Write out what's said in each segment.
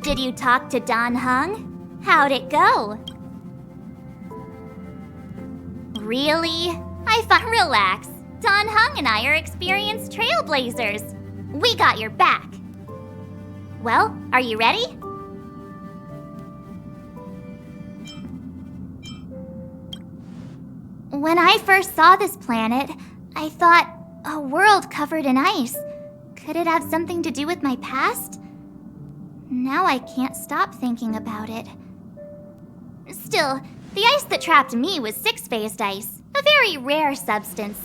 Did you talk to Don Hung? How'd it go? Really? Relax. Don Hung and I are experienced trailblazers. We got your back. Well, are you ready? When I first saw this planet, I thought, a world covered in ice. Could it have something to do with my past? Now I can't stop thinking about it. Still, the ice that trapped me was six-phased ice, a very rare substance.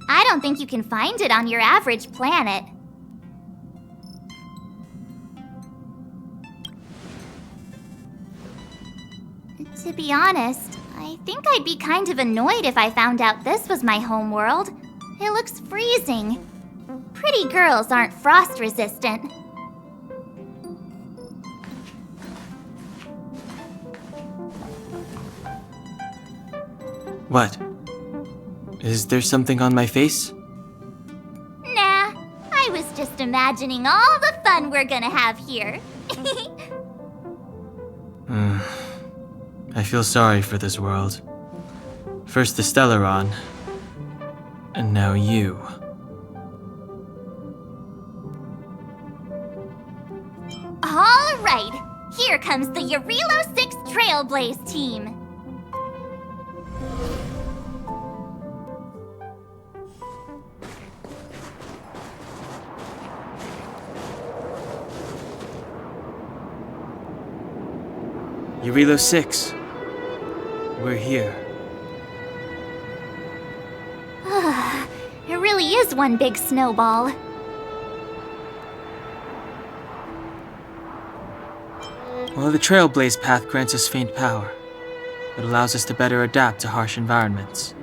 I don't think you can find it on your average planet. To be honest, I think I'd be kind of annoyed if I found out this was my home world. It looks freezing. Pretty girls aren't frost resistant. What? Is there something on my face? Nah, I was just imagining all the fun we're gonna have here. I feel sorry for this world. First the Stellaron, and now you. All right, here comes the Jarilo-VI Trailblaze team. Jarilo-VI, we're here. It really is one big snowball. Well, the Trailblaze path grants us faint power. It allows us to better adapt to harsh environments.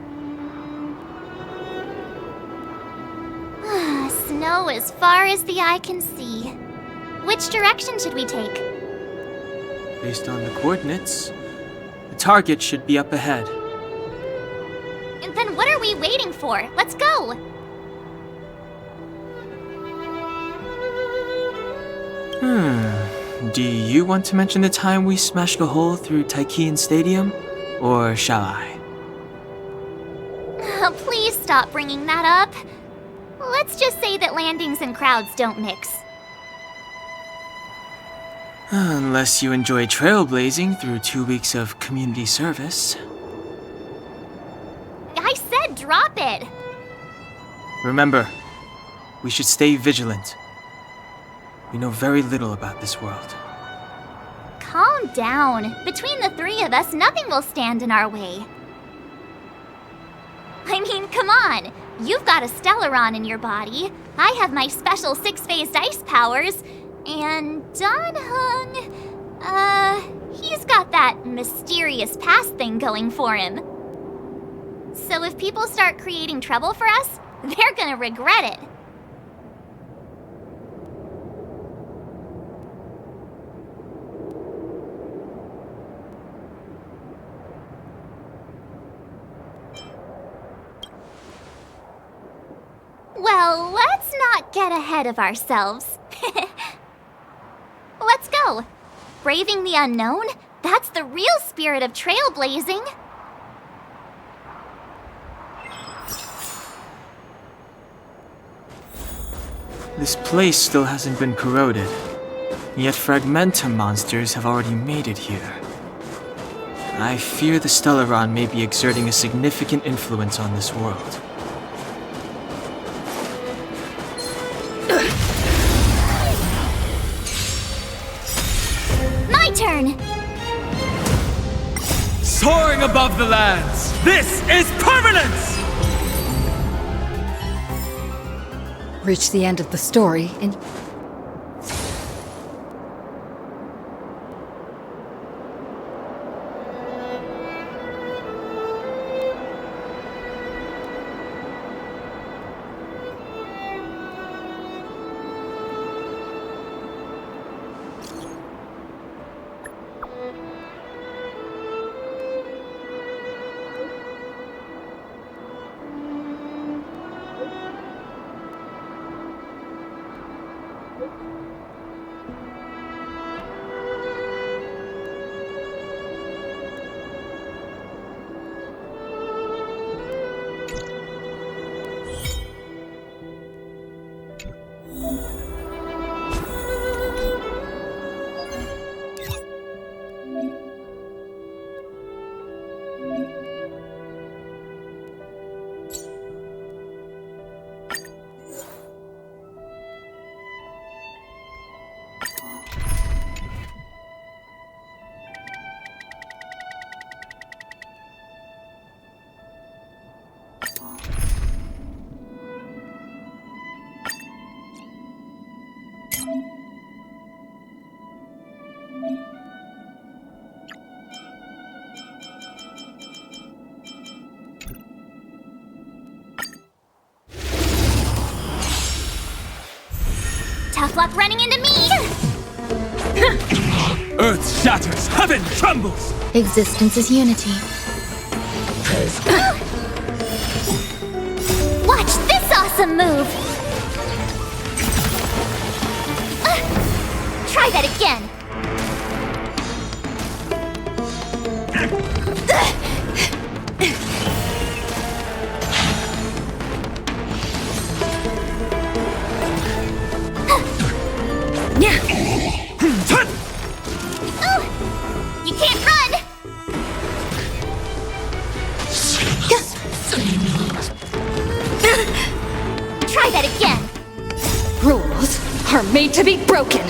Snow as far as the eye can see. Which direction should we take? Based on the coordinates, the target should be up ahead. Then what are we waiting for? Let's go! Do you want to mention the time we smashed a hole through Taikian Stadium? Or shall I? Please stop bringing that up. Let's just say that landings and crowds don't mix. Unless you enjoy trailblazing through 2 weeks of community service. I said drop it! Remember, we should stay vigilant. We know very little about this world. Calm down. Between the three of us, nothing will stand in our way. I mean, come on. You've got a Stellaron in your body. I have my special six-phased ice powers. And Don Hung, he's got that mysterious past thing going for him. So if people start creating trouble for us, they're gonna regret it. Well, let's not get ahead of ourselves. Let's go. Braving the unknown? That's the real spirit of trailblazing. This place still hasn't been corroded, yet fragmentum monsters have already made it here. I fear the Stellaron may be exerting a significant influence on this world. My turn! Soaring above the lands, this is permanence! Reach the end of the story and... Tough luck running into me! Earth shatters, heaven trembles! Existence is unity. Watch this awesome move! Try that again! You can't run! Try that again! Rules are made to be broken.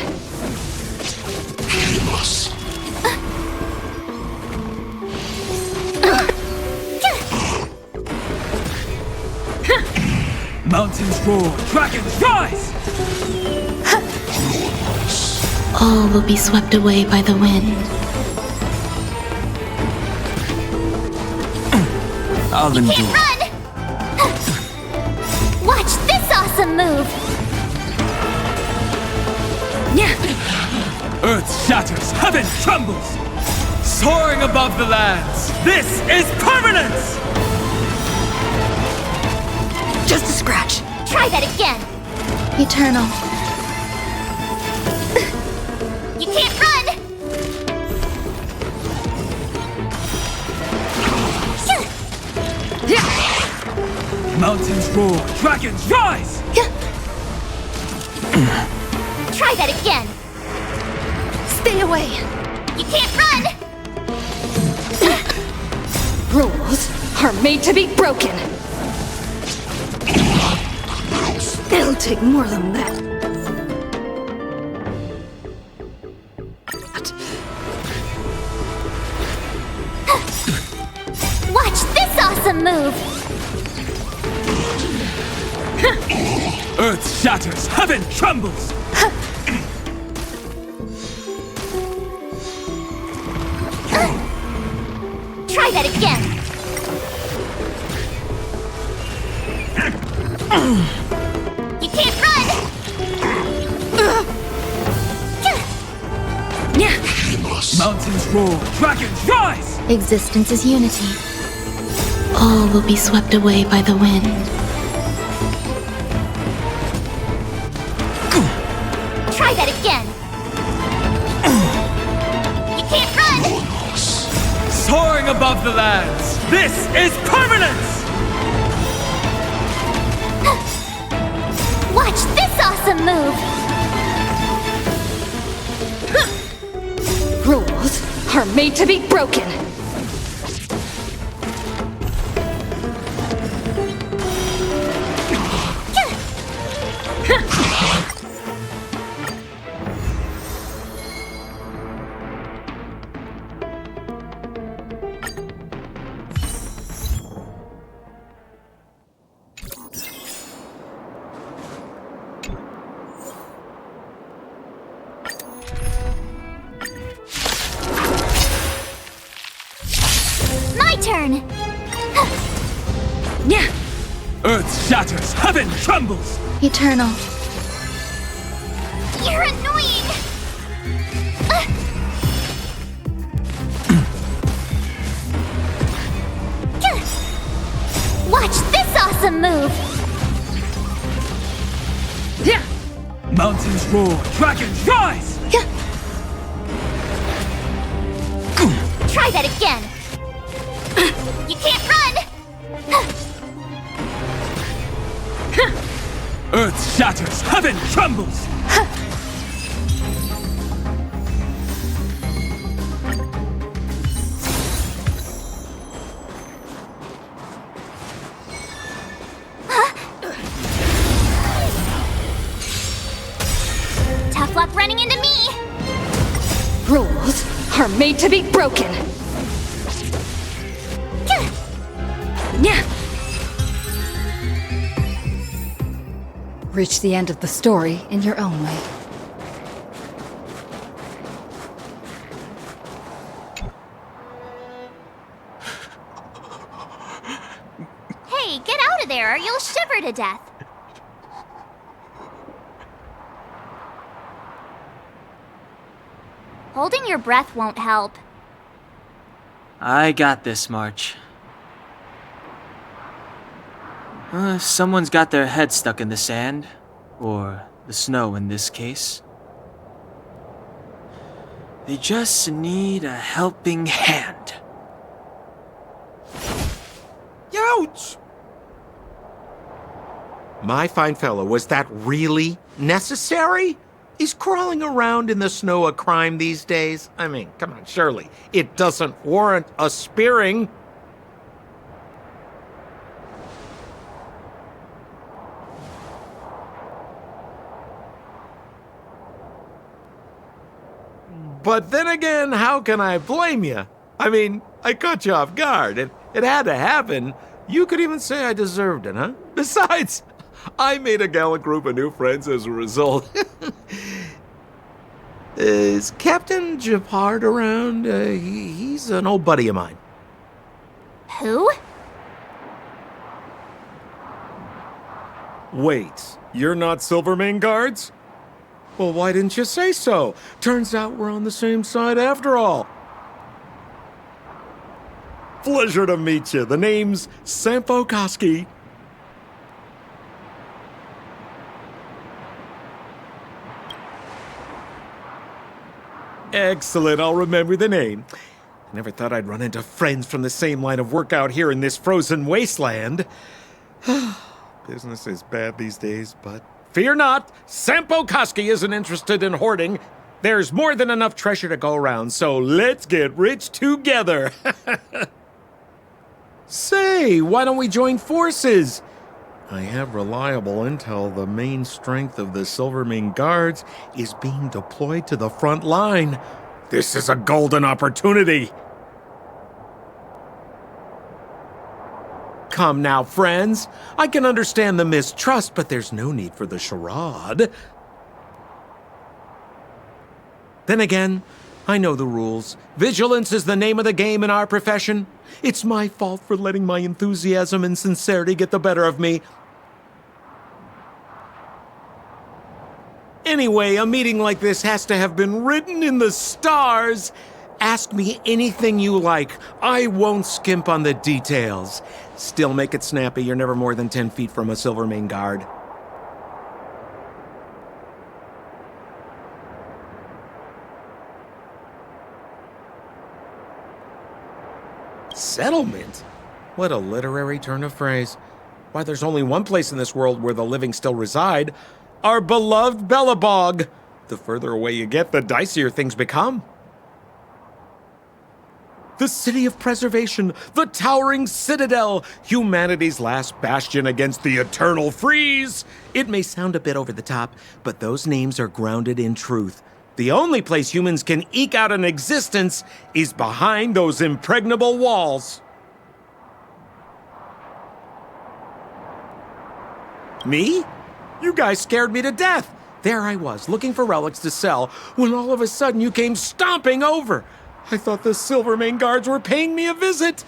Mountains roar, dragons rise! All will be swept away by the wind. I'll You endure. can't run! Watch this awesome move! Earth shatters, heaven trembles! Soaring above the lands, this is permanence! Just a scratch. Try that again! Eternal. You can't run! Mountains roar, dragons rise! Try that again! Stay away. You can't run! Rules are made to be broken. It'll take more than that. Watch this awesome move! Earth shatters, heaven trembles! Try that again! You can't run! Mountains roar, dragons rise! Existence is unity. All will be swept away by the wind. Try that again. You can't run! Soaring above the lands, this is permanence! Watch this awesome move! Rules are made to be broken. My turn! Yeah. Earth shatters, heaven trembles! Eternal. You're annoying! Watch this awesome move! Yeah. Mountains roar, dragons rise! Try that again! You can't run! Earth shatters, heaven trembles! Tough luck running into me! Rules are made to be broken. Yeah. Reach the end of the story in your own way. Hey, get out of there or you'll shiver to death! Holding your breath won't help. I got this, March. Someone's got their head stuck in the sand, or the snow in this case. They just need a helping hand. Ouch! My fine fellow, was that really necessary? Is crawling around in the snow a crime these days? I mean, come on, surely it doesn't warrant a spearing. But then again, how can I blame you? I mean, I caught you off guard. It had to happen. You could even say I deserved it, huh? Besides, I made a gallant group of new friends as a result. Is Captain Japard around? He's an old buddy of mine. Who? Wait, you're not Silvermane guards? Well, why didn't you say so? Turns out we're on the same side after all. Pleasure to meet you. The name's Sampo Koski. Excellent, I'll remember the name. I never thought I'd run into friends from the same line of work out here in this frozen wasteland. Business is bad these days, but fear not, Sampo Koski isn't interested in hoarding. There's more than enough treasure to go around, so let's get rich together. Say, why don't we join forces? I have reliable intel the main strength of the Silvermane Guards is being deployed to the front line. This is a golden opportunity. Come now, friends. I can understand the mistrust, but there's no need for the charade. Then again, I know the rules. Vigilance is the name of the game in our profession. It's my fault for letting my enthusiasm and sincerity get the better of me. Anyway, a meeting like this has to have been written in the stars. Ask me anything you like. I won't skimp on the details. Still make it snappy. You're never more than 10 feet from a Silvermane guard. settlement? What a literary turn of phrase. Why, there's only one place in this world where the living still reside. Our beloved Belobog. The further away you get, the dicier things become. The city of preservation, the towering citadel, humanity's last bastion against the eternal freeze. It may sound a bit over the top, but those names are grounded in truth. The only place humans can eke out an existence is behind those impregnable walls. Me? You guys scared me to death. There I was, looking for relics to sell, when all of a sudden you came stomping over. I thought the Silvermane guards were paying me a visit.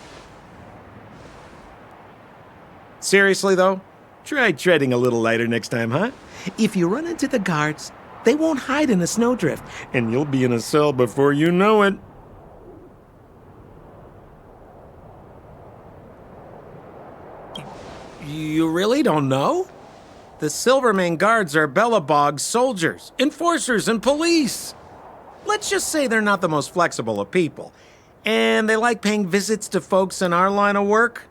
Seriously, though, try treading a little lighter next time, huh? If you run into the guards, they won't hide in a snowdrift, and you'll be in a cell before you know it. You really don't know? The Silvermane guards are Belobog's soldiers, enforcers, and police. Let's just say they're not the most flexible of people, and they like paying visits to folks in our line of work.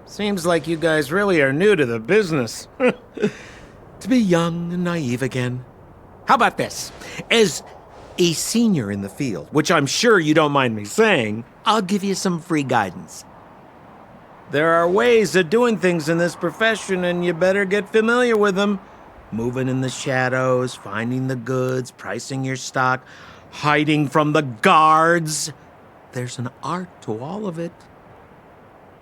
Seems like you guys really are new to the business. To be young and naive again. How about this? As a senior in the field, which I'm sure you don't mind me saying, I'll give you some free guidance. There are ways of doing things in this profession, and you better get familiar with them. Moving in the shadows, finding the goods, pricing your stock, hiding from the guards. There's an art to all of it.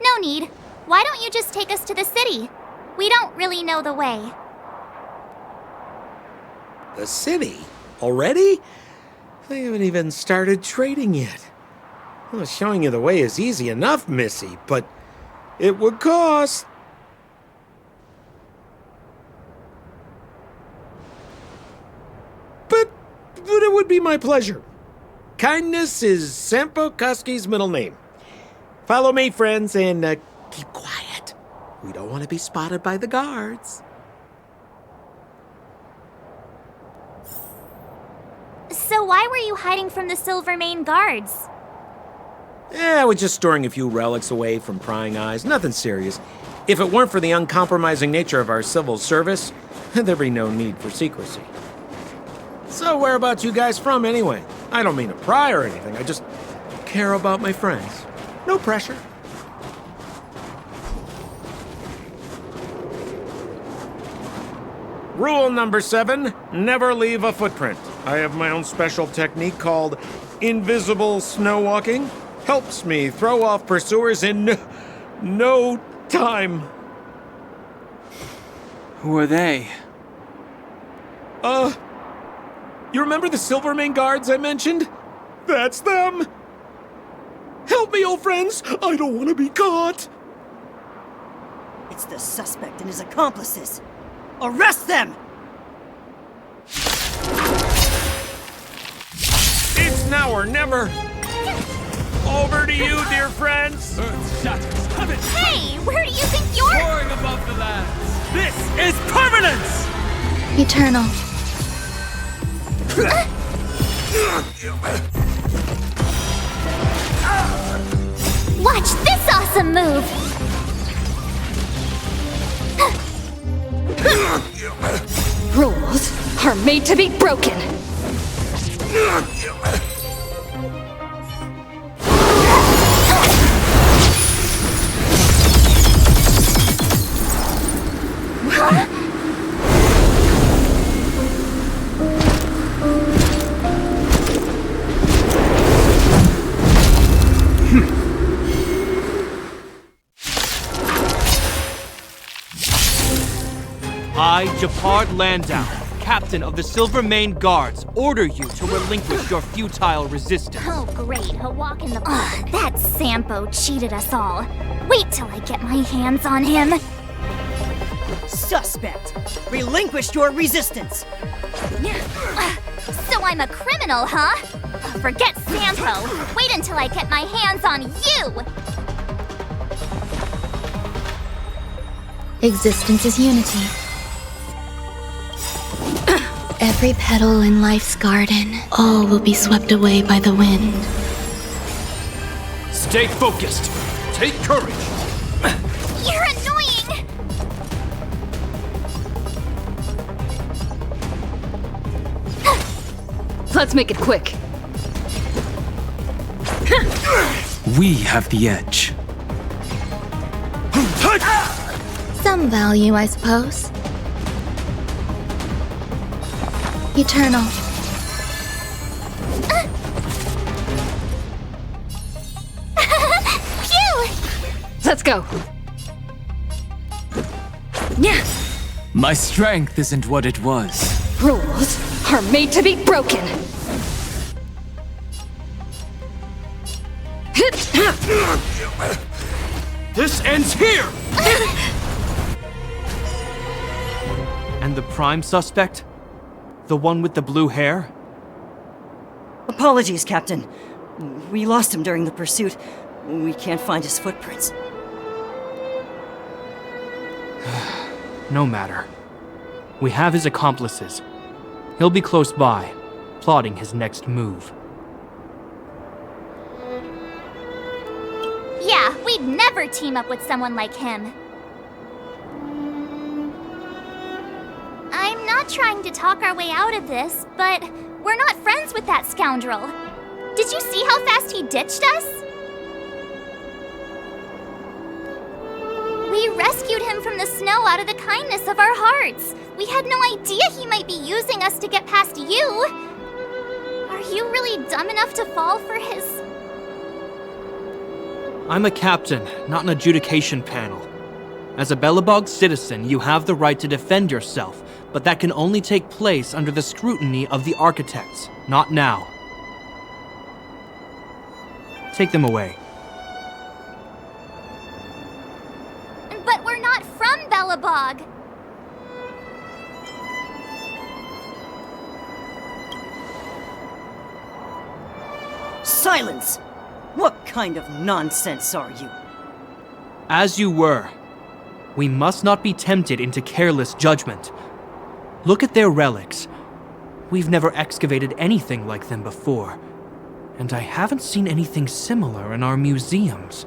No need. Why don't you just take us to the city? We don't really know the way. The city? Already? They haven't even started trading yet. Well, showing you the way is easy enough, Missy, but it would cost. But it would be my pleasure. Kindness is Sampo Koski's middle name. Follow me, friends, and keep quiet. We don't want to be spotted by the guards. So why were you hiding from the Silvermane guards? I was just storing a few relics away from prying eyes. Nothing serious. If it weren't for the uncompromising nature of our civil service, there'd be no need for secrecy. So whereabouts you guys from, anyway? I don't mean to pry or anything. I just care about my friends. No pressure. Rule number 7, never leave a footprint. I have my own special technique called invisible snow walking. Helps me throw off pursuers in no time. Who are they? You remember the Silvermane guards I mentioned? That's them! Help me, old friends! I don't want to be caught! It's the suspect and his accomplices. Arrest them! It's now or never! Over to you, dear friends! Earth's shatters. Heaven Hey, where do you think you're... soaring above the lands. This is permanence! Eternal. Watch this awesome move! Rules are made to be broken. I, Japard Landau, captain of the Silvermane Guards, order you to relinquish your futile resistance. Oh, great, a walk in the park. That Sampo cheated us all. Wait till I get my hands on him. Suspect! Relinquish your resistance! So I'm a criminal, huh? Forget Sampo. Wait until I get my hands on you! Existence is unity. Every petal in life's garden, all will be swept away by the wind. Stay focused. Take courage. You're annoying! Let's make it quick. We have the edge. Some value, I suppose. Eternal. Phew! Let's go. Yeah. My strength isn't what it was. Rules are made to be broken. This ends here! And the prime suspect? The one with the blue hair? Apologies, Captain. We lost him during the pursuit. We can't find his footprints. No matter. We have his accomplices. He'll be close by, plotting his next move. Yeah, we'd never team up with someone like him. I'm not trying to talk our way out of this, but we're not friends with that scoundrel. Did you see how fast he ditched us? We rescued him from the snow out of the kindness of our hearts. We had no idea he might be using us to get past you. Are you really dumb enough to fall for his... I'm a captain, not an adjudication panel. As a Belobog citizen, you have the right to defend yourself, but that can only take place under the scrutiny of the architects, not now. Take them away. But we're not from Belobog. Silence! What kind of nonsense are you? As you were. We must not be tempted into careless judgment. Look at their relics. We've never excavated anything like them before, and I haven't seen anything similar in our museums.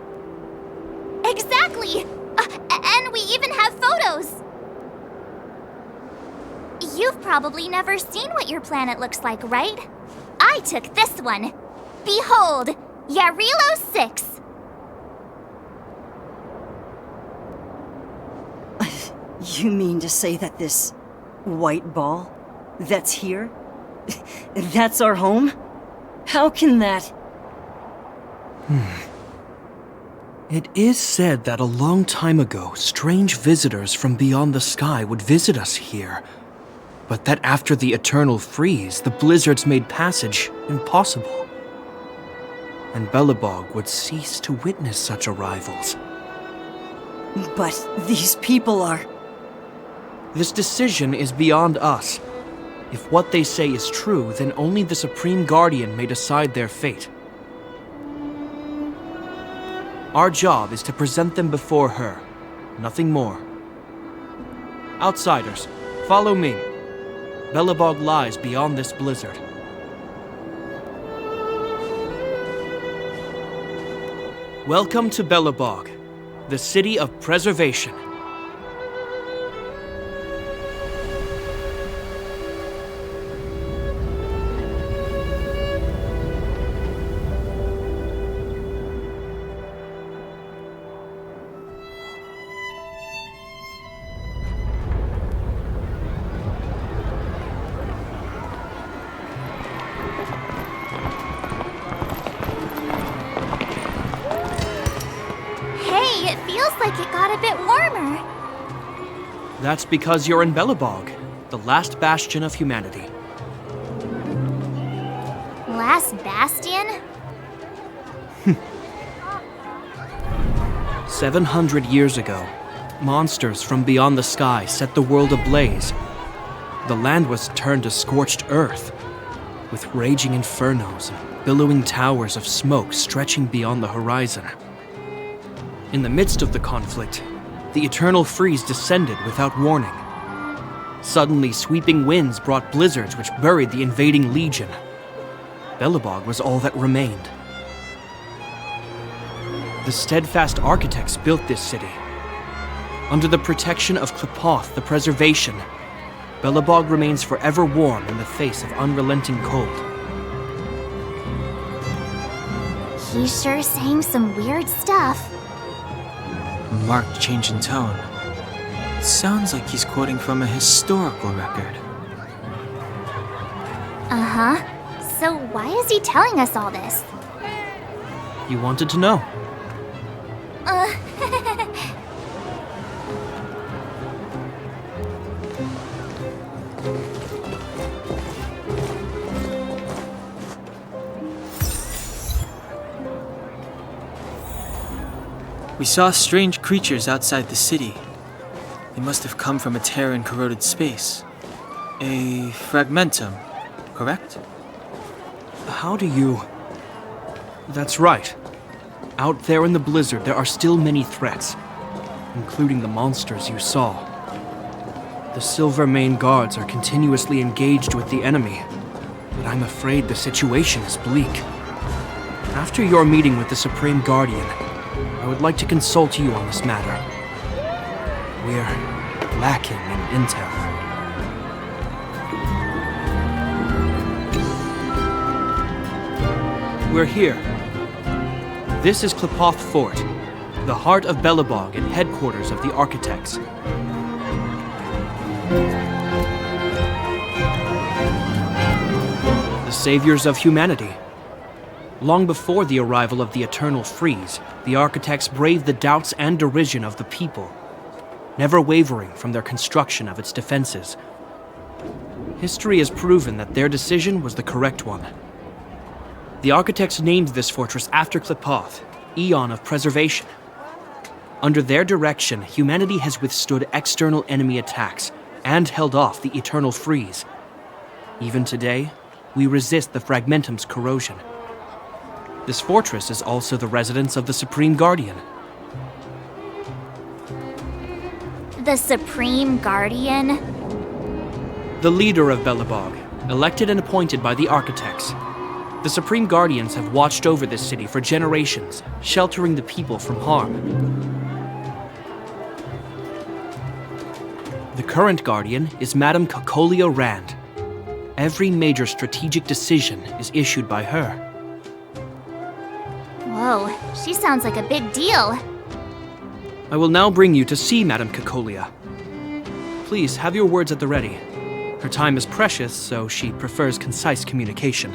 Exactly! And we even have photos! You've probably never seen what your planet looks like, right? I took this one. Behold, Jarilo-VI. You mean to say that this white ball that's here, that's our home? How can that... It is said that a long time ago, strange visitors from beyond the sky would visit us here, but that after the eternal freeze, the blizzards made passage impossible. And Belobog would cease to witness such arrivals. But these people are... This decision is beyond us. If what they say is true, then only the Supreme Guardian may decide their fate. Our job is to present them before her, nothing more. Outsiders, follow me. Belobog lies beyond this blizzard. Welcome to Belobog, the city of preservation. It feels like it got a bit warmer. That's because you're in Belobog, the last bastion of humanity. Last bastion? 700 years ago, monsters from beyond the sky set the world ablaze. The land was turned to scorched earth, with raging infernos and billowing towers of smoke stretching beyond the horizon. In the midst of the conflict, the eternal freeze descended without warning. Suddenly, sweeping winds brought blizzards which buried the invading legion. Belobog was all that remained. The steadfast architects built this city. Under the protection of Klepoth, the preservation, Belobog remains forever warm in the face of unrelenting cold. He's sure saying some weird stuff. A marked change in tone. It sounds like he's quoting from a historical record. Uh-huh. So why is he telling us all this? You wanted to know. We saw strange creatures outside the city. They must have come from a tear in corroded space. A fragmentum, correct? How do you... That's right. Out there in the blizzard, there are still many threats, including the monsters you saw. The Silver Mane guards are continuously engaged with the enemy, but I'm afraid the situation is bleak. After your meeting with the Supreme Guardian, I would like to consult you on this matter. We're lacking in intel. We're here. This is Klepoth Fort, the heart of Belobog and headquarters of the architects. The saviors of humanity. Long before the arrival of the Eternal Freeze, the architects braved the doubts and derision of the people, never wavering from their construction of its defenses. History has proven that their decision was the correct one. The architects named this fortress after Klepoth, Eon of Preservation. Under their direction, humanity has withstood external enemy attacks and held off the Eternal Freeze. Even today, we resist the Fragmentum's corrosion. This fortress is also the residence of the Supreme Guardian. The Supreme Guardian? The leader of Belobog, elected and appointed by the architects. The Supreme Guardians have watched over this city for generations, sheltering the people from harm. The current Guardian is Madame Kakolia Rand. Every major strategic decision is issued by her. Whoa, she sounds like a big deal. I will now bring you to see Madame Kakolia. Please have your words at the ready. Her time is precious, so she prefers concise communication.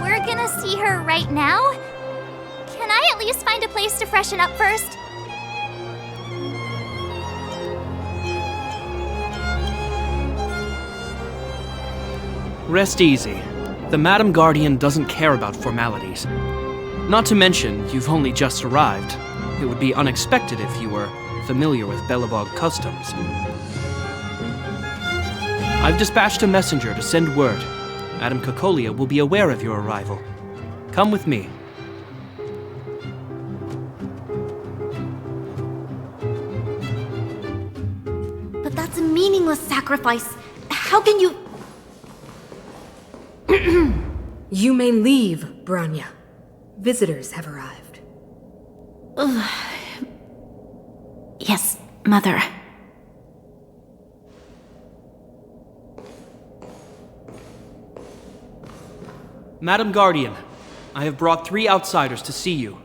We're gonna see her right now? Can I at least find a place to freshen up first? Rest easy. The Madam Guardian doesn't care about formalities. Not to mention, you've only just arrived. It would be unexpected if you were familiar with Belobog customs. I've dispatched a messenger to send word. Madame Kakolia will be aware of your arrival. Come with me. But that's a meaningless sacrifice. How can you... You may leave, Branya. Visitors have arrived. Yes, Mother. Madam Guardian, I have brought 3 outsiders to see you.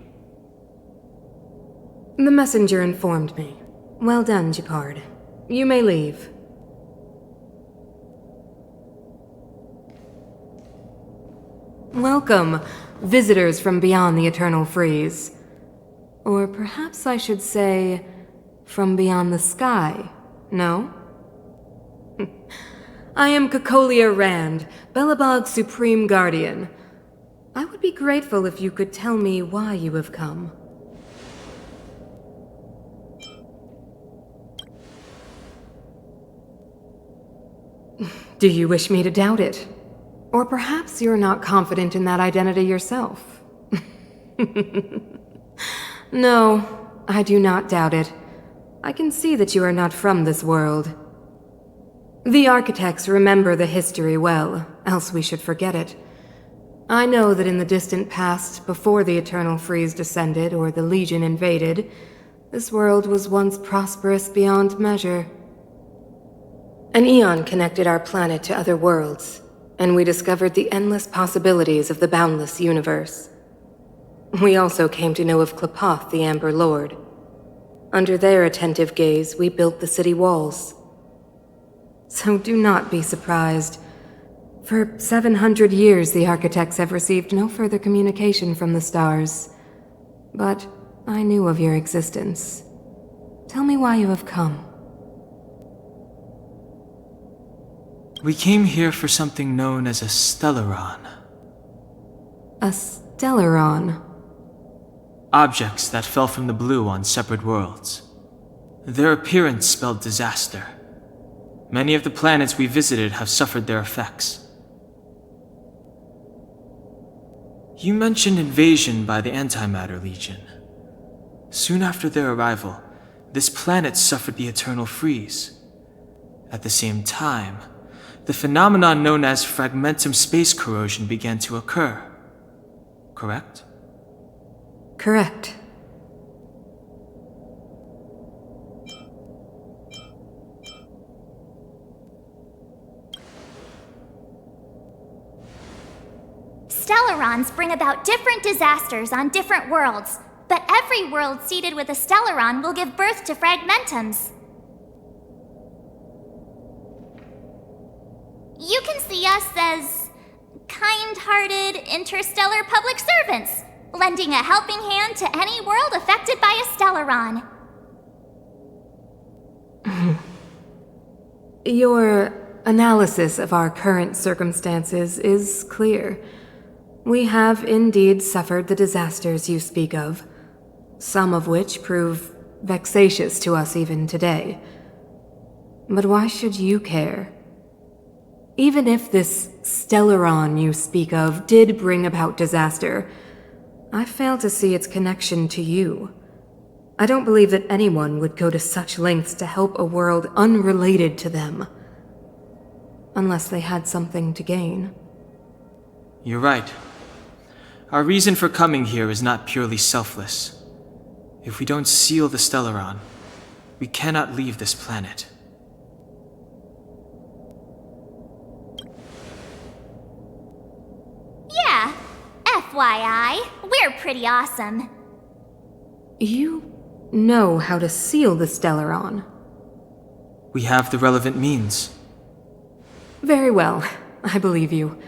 The messenger informed me. Well done, Gepard. You may leave. Welcome, visitors from beyond the Eternal Freeze. Or perhaps I should say, from beyond the sky, no? I am Kakolia Rand, Belobog's Supreme Guardian. I would be grateful if you could tell me why you have come. Do you wish me to doubt it? Or perhaps you're not confident in that identity yourself. No, I do not doubt it. I can see that you are not from this world. The architects remember the history well, else we should forget it. I know that in the distant past, before the Eternal Freeze descended or the Legion invaded, this world was once prosperous beyond measure. An eon connected our planet to other worlds, and we discovered the endless possibilities of the boundless universe. We also came to know of Klapoth, the Amber Lord. Under their attentive gaze, we built the city walls. So do not be surprised. For 700 years, the architects have received no further communication from the stars. But I knew of your existence. Tell me why you have come. We came here for something known as a Stellaron. A Stellaron? Objects that fell from the blue on separate worlds. Their appearance spelled disaster. Many of the planets we visited have suffered their effects. You mentioned invasion by the Antimatter Legion. Soon after their arrival, this planet suffered the Eternal Freeze. At the same time, the phenomenon known as fragmentum space corrosion began to occur. Correct? Correct. Stellarons bring about different disasters on different worlds, but every world seeded with a Stellaron will give birth to fragmentums. You can see us as kind-hearted interstellar public servants, lending a helping hand to any world affected by a Stellaron. Your analysis of our current circumstances is clear. We have indeed suffered the disasters you speak of, some of which prove vexatious to us even today. But why should you care? Even if this Stellaron you speak of did bring about disaster, I fail to see its connection to you. I don't believe that anyone would go to such lengths to help a world unrelated to them. Unless they had something to gain. You're right. Our reason for coming here is not purely selfless. If we don't seal the Stellaron, we cannot leave this planet. Yeah, FYI, we're pretty awesome. You know how to seal the Stellaron. We have the relevant means. Very well, I believe you.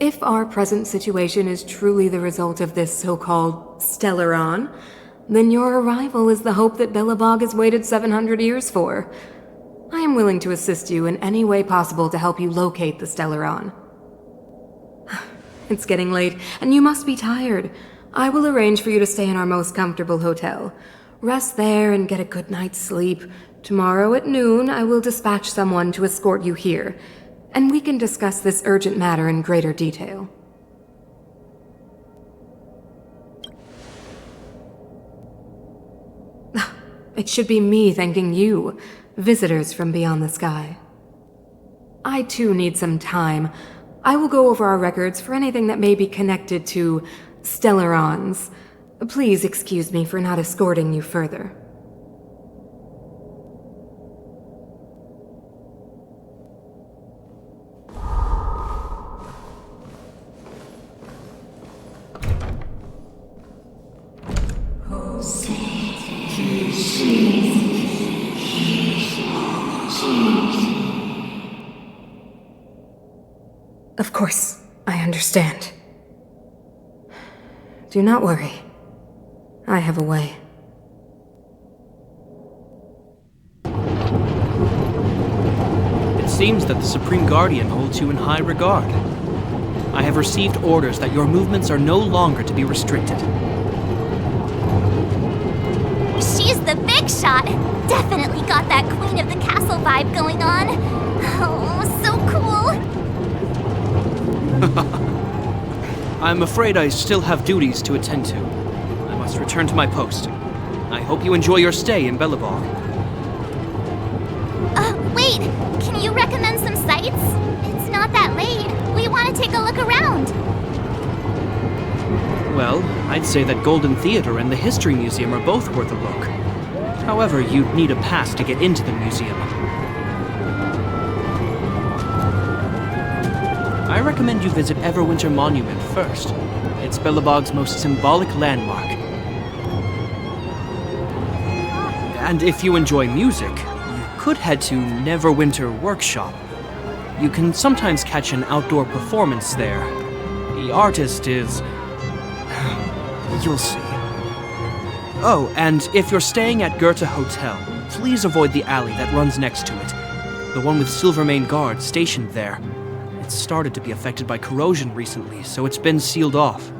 If our present situation is truly the result of this so-called Stellaron, then your arrival is the hope that Belobog has waited 700 years for. I am willing to assist you in any way possible to help you locate the Stellaron. It's getting late, and you must be tired. I will arrange for you to stay in our most comfortable hotel. Rest there and get a good night's sleep. Tomorrow at noon, I will dispatch someone to escort you here, and we can discuss this urgent matter in greater detail. It should be me thanking you, visitors from beyond the sky. I too need some time. I will go over our records for anything that may be connected to Stellarons. Please excuse me for not escorting you further. Of course, I understand. Do not worry. I have a way. It seems that the Supreme Guardian holds you in high regard. I have received orders that your movements are no longer to be restricted. She's the big shot. Definitely got that Queen of the Castle vibe going on. Oh, so cool. I'm afraid I still have duties to attend to. I must return to my post. I hope you enjoy your stay in Belobog. Wait, can you recommend some sites? It's not that late. We want to take a look around. Well, I'd say that Golden Theater and the History Museum are both worth a look. However, you'd need a pass to get into the museum. I recommend you visit Everwinter Monument first. It's Belobog's most symbolic landmark. And if you enjoy music, you could head to Neverwinter Workshop. You can sometimes catch an outdoor performance there. The artist is... you'll see. Oh, and if you're staying at Goethe Hotel, please avoid the alley that runs next to it. The one with Silvermane guards stationed there. It's started to be affected by corrosion recently, so it's been sealed off.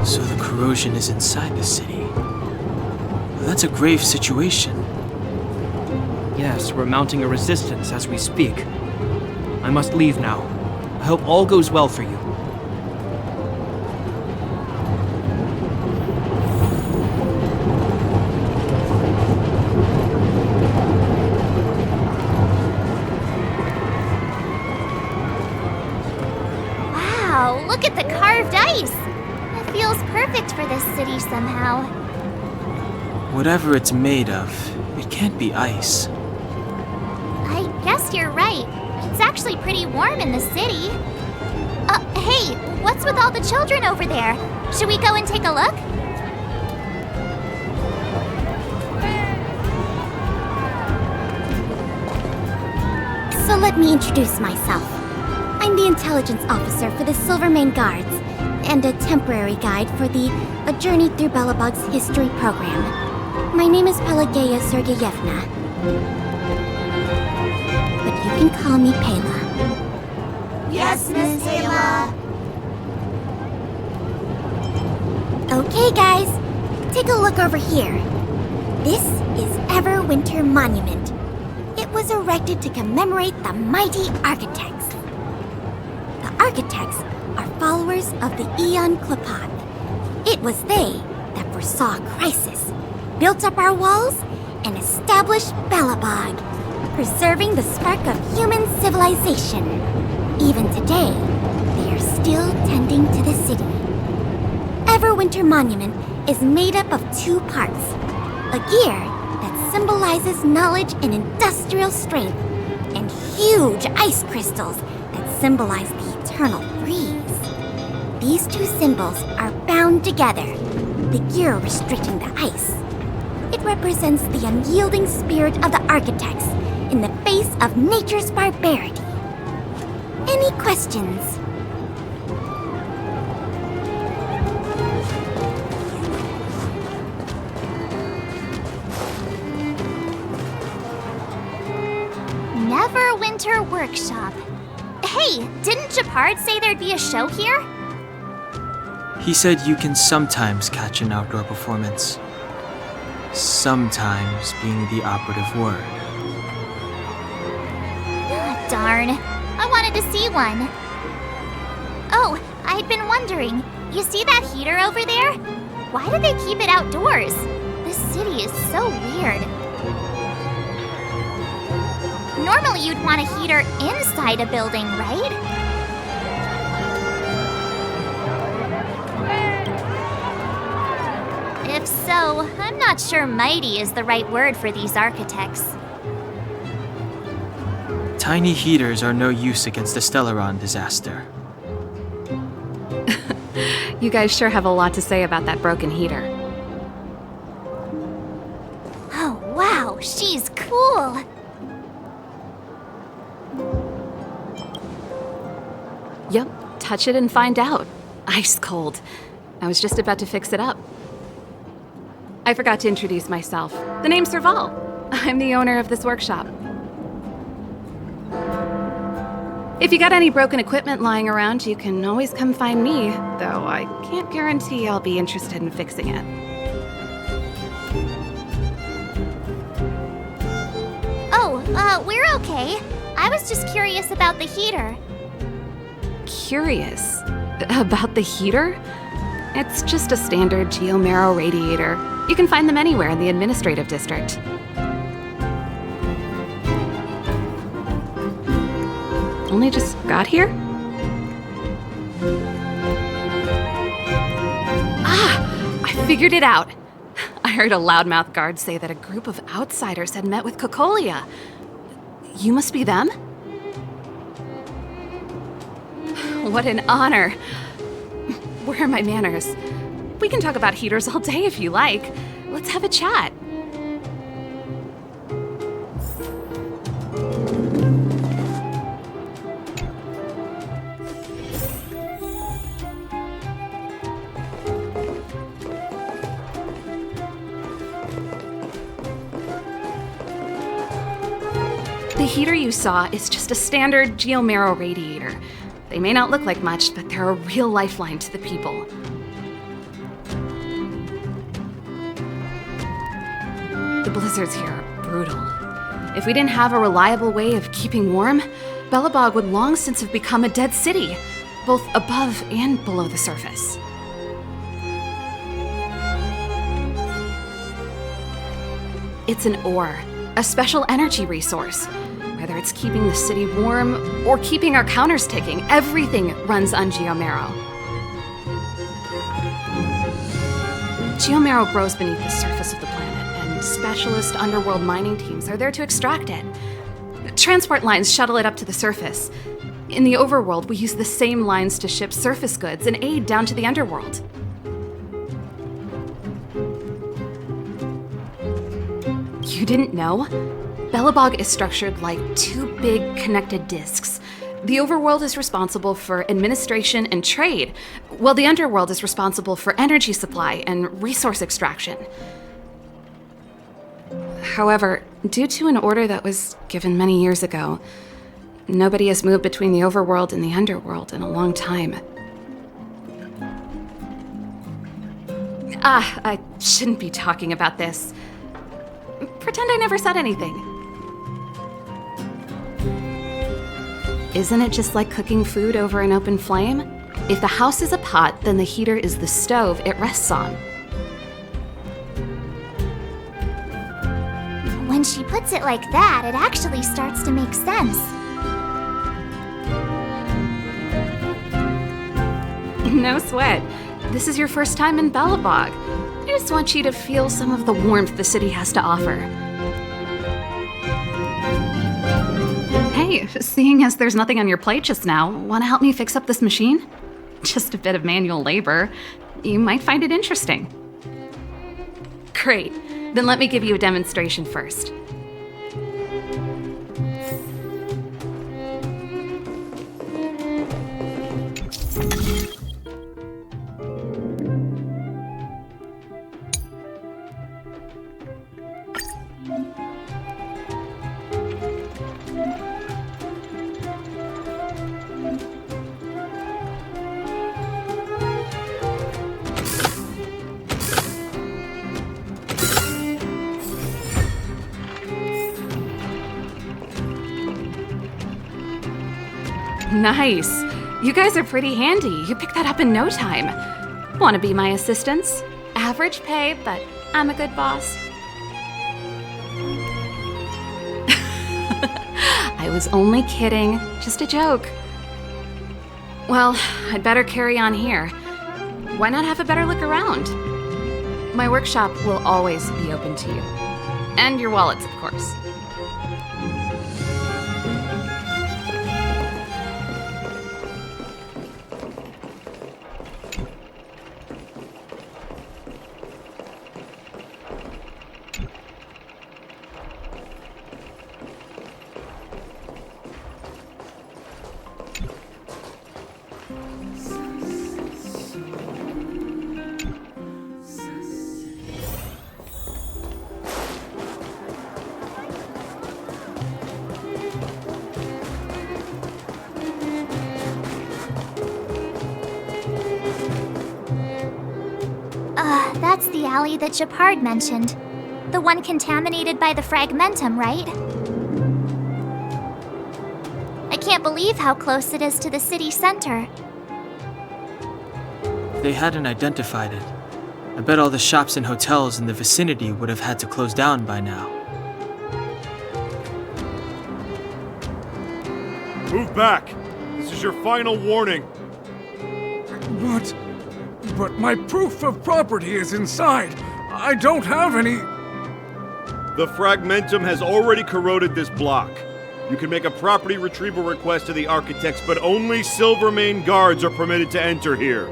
So the corrosion is inside the city. That's a grave situation. Yes, we're mounting a resistance as we speak. I must leave now. I hope all goes well for you. Wow, look at the carved ice! It feels perfect for this city somehow. Whatever it's made of, it can't be ice. I guess you're right. It's actually pretty warm in the city. Hey, what's with all the children over there? Should we go and take a look? So let me introduce myself. I'm the intelligence officer for the Silvermane Guards, and a temporary guide for the A Journey Through Belobog's History program. My name is Pelageya Sergeyevna. But you can call me Pela. Yes, Miss Taylor. Okay, guys, take a look over here. This is Everwinter Monument. It was erected to commemorate the mighty architects. The architects are followers of the Aeon Klapat. It was they that foresaw crisis, built up our walls, and established Belobog, preserving the spark of human civilization. Even today, they are still tending to the city. Everwinter Monument is made up of two parts. A gear that symbolizes knowledge and industrial strength, and huge ice crystals that symbolize the eternal freeze. These two symbols are bound together, the gear restricting the ice. It represents the unyielding spirit of the architects in the face of nature's barbarity. Any questions? Neverwinter Workshop. Hey, didn't Japard say there'd be a show here? He said you can sometimes catch an outdoor performance. Sometimes being the operative word. Darn, I wanted to see one. Oh, I'd been wondering, you see that heater over there? Why do they keep it outdoors? This city is so weird. Normally you'd want a heater inside a building, right? If so, I'm not sure mighty is the right word for these architects. Tiny heaters are no use against the Stellaron disaster. You guys sure have a lot to say about that broken heater. Oh, wow, she's cool. Yep, touch it and find out. Ice cold. I was just about to fix it up. I forgot to introduce myself. The name's Serval. I'm the owner of this workshop. If you got any broken equipment lying around, you can always come find me, though I can't guarantee I'll be interested in fixing it. Oh, we're okay. I was just curious about the heater. Curious? About the heater? It's just a standard geomarrow radiator. You can find them anywhere in the administrative district. only just got here? Ah! I figured it out! I heard a loudmouth guard say that a group of outsiders had met with Cocolia. You must be them? What an honor. Where are my manners? We can talk about heaters all day if you like. Let's have a chat. The heater you saw is just a standard geomarrow radiator. They may not look like much, but they're a real lifeline to the people. The blizzards here are brutal. If we didn't have a reliable way of keeping warm, Belobog would long since have become a dead city, both above and below the surface. It's an ore, a special energy resource. Whether it's keeping the city warm or keeping our counters ticking, everything runs on geomarrow. Geomarrow grows beneath the surface of the planet, and specialist underworld mining teams are there to extract it. Transport lines shuttle it up to the surface. In the overworld, we use the same lines to ship surface goods and aid down to the underworld. You didn't know? Belobog is structured like two big connected disks. The overworld is responsible for administration and trade, while the underworld is responsible for energy supply and resource extraction. However, due to an order that was given many years ago, nobody has moved between the overworld and the underworld in a long time. I shouldn't be talking about this. Pretend I never said anything. Isn't it just like cooking food over an open flame? If the house is a pot, then the heater is the stove it rests on. When she puts it like that, it actually starts to make sense. No sweat. This is your first time in Belobog. I just want you to feel some of the warmth the city has to offer. Hey, seeing as there's nothing on your plate just now, want to help me fix up this machine? Just a bit of manual labor. You might find it interesting. Great. Then let me give you a demonstration first. Nice. You guys are pretty handy. You picked that up in no time. Want to be my assistants? Average pay, but I'm a good boss. I was only kidding. Just a joke. Well, I'd better carry on here. Why not have a better look around? My workshop will always be open to you. And your wallets, of course. That's the alley that Japard mentioned. The one contaminated by the fragmentum, right? I can't believe how close it is to the city center. They hadn't identified it. I bet all the shops and hotels in the vicinity would have had to close down by now. Move back! This is your final warning. But my proof of property is inside. I don't have any... The fragmentum has already corroded this block. You can make a property retrieval request to the architects, but only Silvermane guards are permitted to enter here.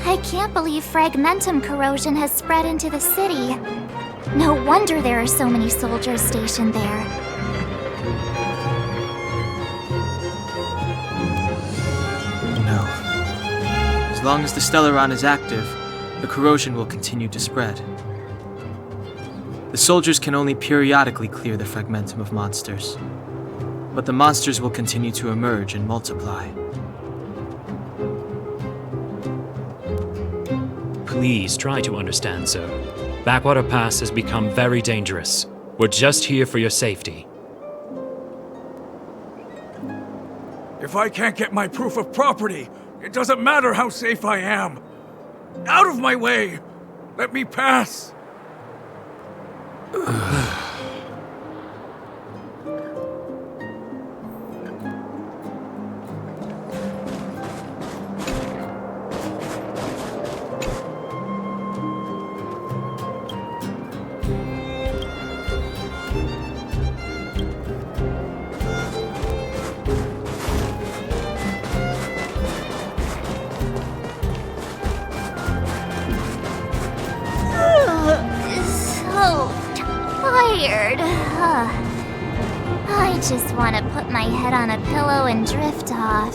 I can't believe fragmentum corrosion has spread into the city. No wonder there are so many soldiers stationed there. No. As long as the Stellaron is active, the corrosion will continue to spread. The soldiers can only periodically clear the fragmentum of monsters, but the monsters will continue to emerge and multiply. Please try to understand, sir. Backwater Pass has become very dangerous. We're just here for your safety. If I can't get my proof of property, it doesn't matter how safe I am. Out of my way! Let me pass! Tired. I just want to put my head on a pillow and drift off.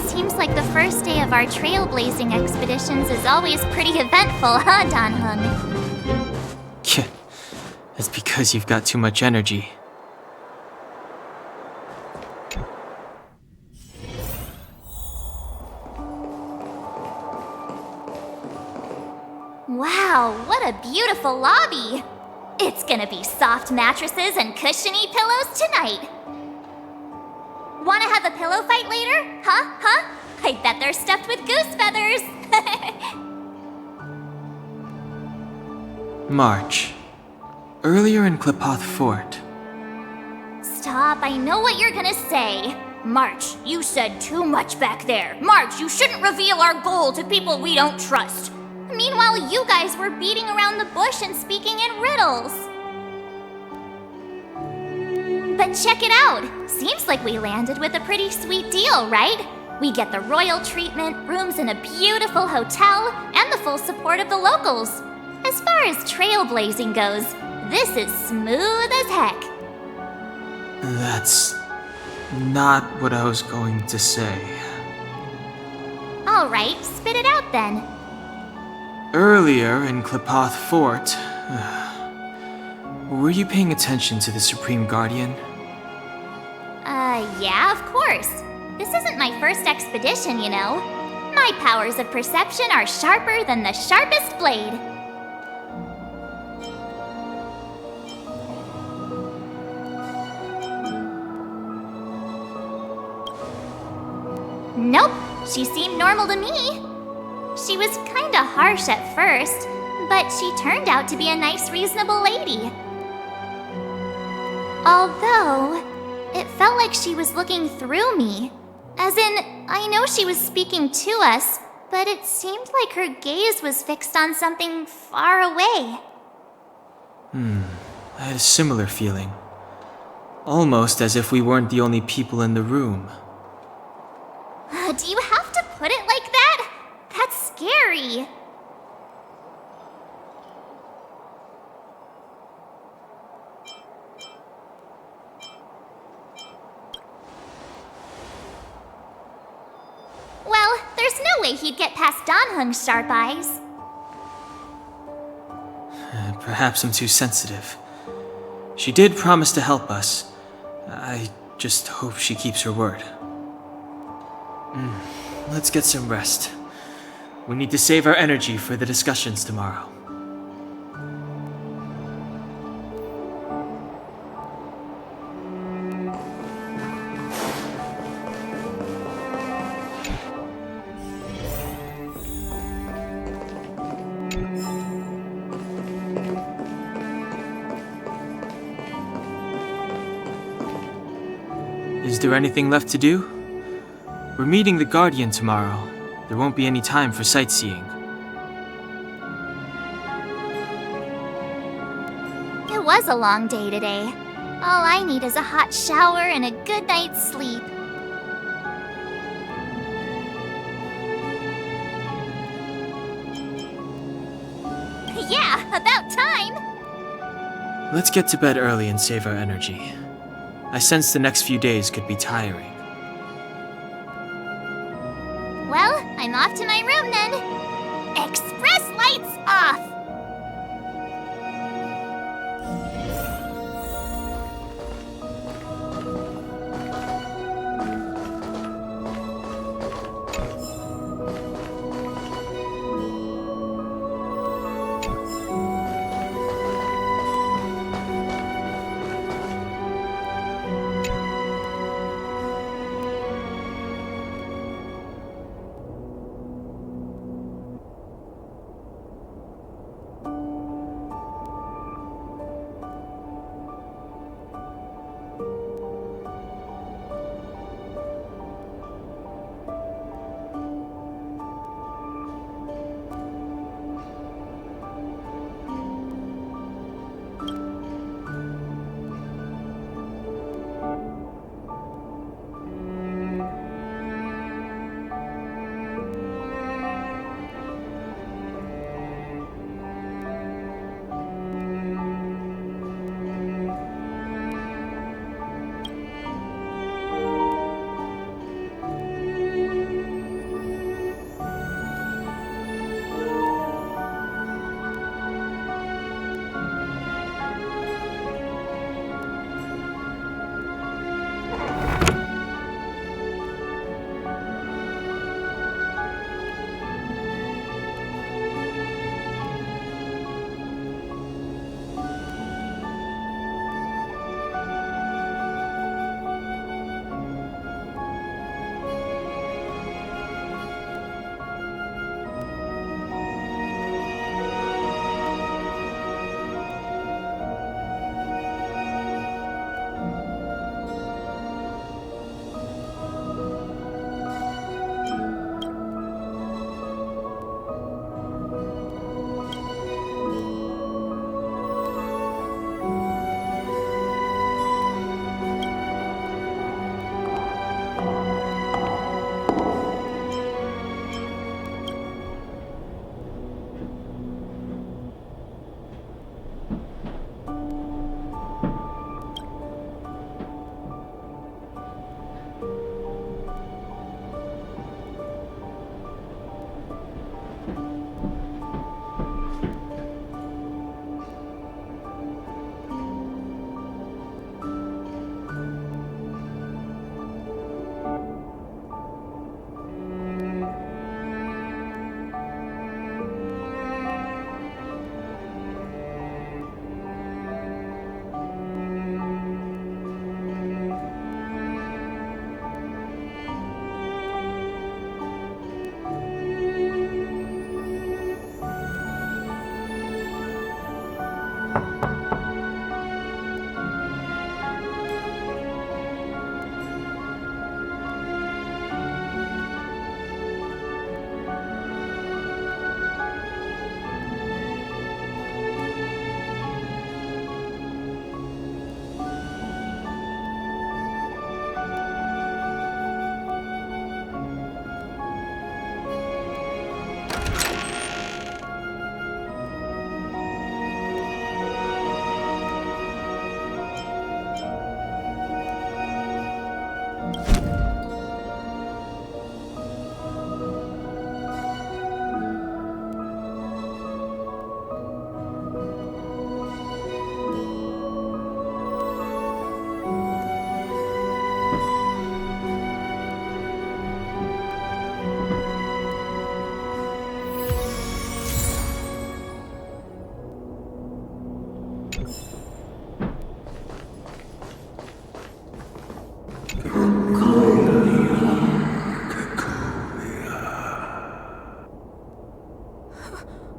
Seems like the first day of our trailblazing expeditions is always pretty eventful, huh, Danhung? That's because you've got too much energy. Wow, what a beautiful lobby! It's gonna be soft mattresses and cushiony pillows tonight. Wanna have a pillow fight later? Huh? I bet they're stuffed with goose feathers! March. Earlier in Klipoth Fort. Stop, I know what you're gonna say. March, you said too much back there. March, you shouldn't reveal our goal to people we don't trust. Meanwhile, you guys were beating around the bush and speaking in riddles. But check it out. Seems like we landed with a pretty sweet deal, right? We get the royal treatment, rooms in a beautiful hotel, and the full support of the locals. As far as trailblazing goes, this is smooth as heck. That's not what I was going to say. All right, spit it out then. Earlier in Klipoth Fort, were you paying attention to the Supreme Guardian? Yeah, of course. This isn't my first expedition, you know. My powers of perception are sharper than the sharpest blade. Nope, she seemed normal to me. She was kinda harsh at first, but she turned out to be a nice, reasonable lady. Although, it felt like she was looking through me. As in, I know she was speaking to us, but it seemed like her gaze was fixed on something far away. I had a similar feeling. Almost as if we weren't the only people in the room. Do you have to put it like that? That's scary. Well, there's no way he'd get past Danhung's sharp eyes. Perhaps I'm too sensitive. She did promise to help us. I just hope she keeps her word. Let's get some rest. We need to save our energy for the discussions tomorrow. Is there anything left to do? We're meeting the Guardian tomorrow. There won't be any time for sightseeing. It was a long day today. All I need is a hot shower and a good night's sleep. Yeah, about time! Let's get to bed early and save our energy. I sense the next few days could be tiring. Well, I'm off to my room then. Express lights off!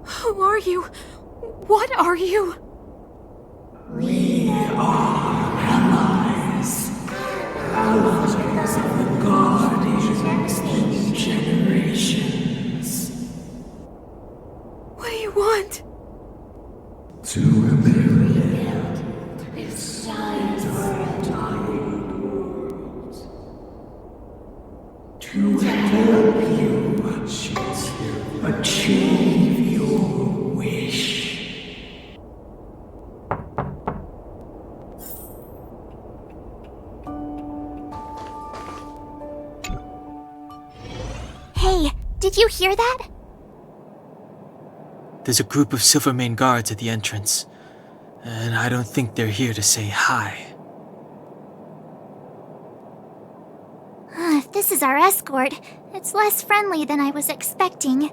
Who are you? What are you? We are allies. Those want? Hey, did you hear that? There's a group of Silvermane guards at the entrance, and I don't think they're here to say hi. If this is our escort, it's less friendly than I was expecting.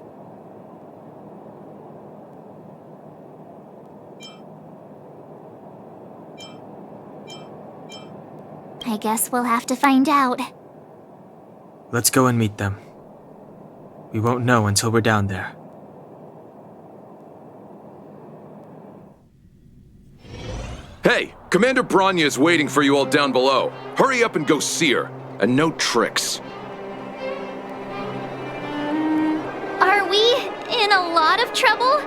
I guess we'll have to find out. Let's go and meet them. We won't know until we're down there. Hey, Commander Bronya is waiting for you all down below. Hurry up and go see her. And no tricks. Are we in a lot of trouble?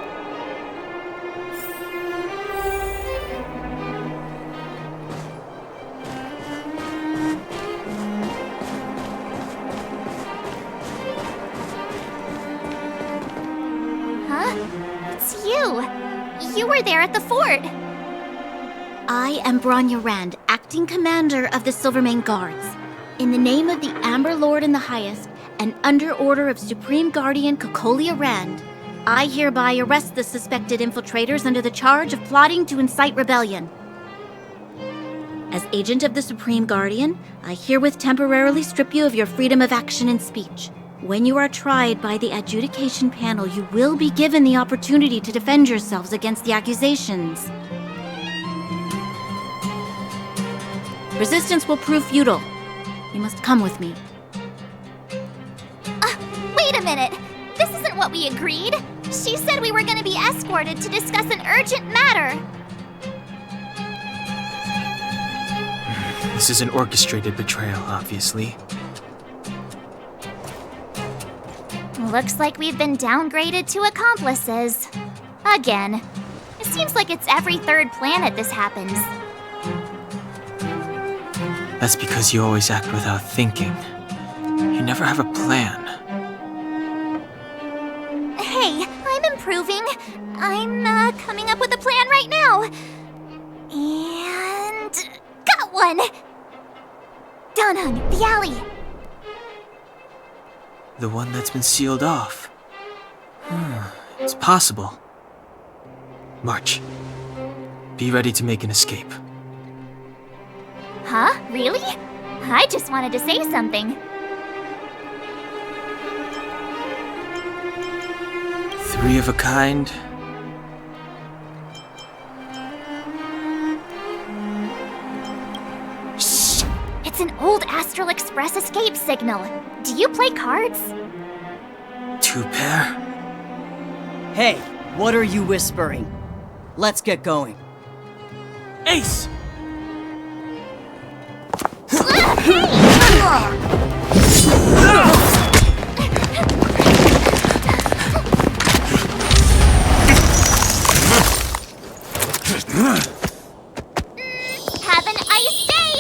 Huh? It's you. You were there at the fort. I am Bronya Rand, acting commander of the Silvermane Guards. In the name of the Amber Lord in the Highest, and under order of Supreme Guardian Kokolia Rand, I hereby arrest the suspected infiltrators under the charge of plotting to incite rebellion. As agent of the Supreme Guardian, I herewith temporarily strip you of your freedom of action and speech. When you are tried by the adjudication panel, you will be given the opportunity to defend yourselves against the accusations. Resistance will prove futile. You must come with me. Wait a minute. This isn't what we agreed. She said we were going to be escorted to discuss an urgent matter. This is an orchestrated betrayal, obviously. Looks like we've been downgraded to accomplices. Again. It seems like it's every third planet this happens. That's because you always act without thinking. You never have a plan. Hey, I'm improving. I'm coming up with a plan right now. And... got one! Danhung, the alley. The one that's been sealed off. It's possible. March. Be ready to make an escape. Huh? Really? I just wanted to say something. Three of a kind. Shh! It's an old Astral Express escape signal. Do you play cards? Two pair? Hey, what are you whispering? Let's get going. Ace! Have an ice day!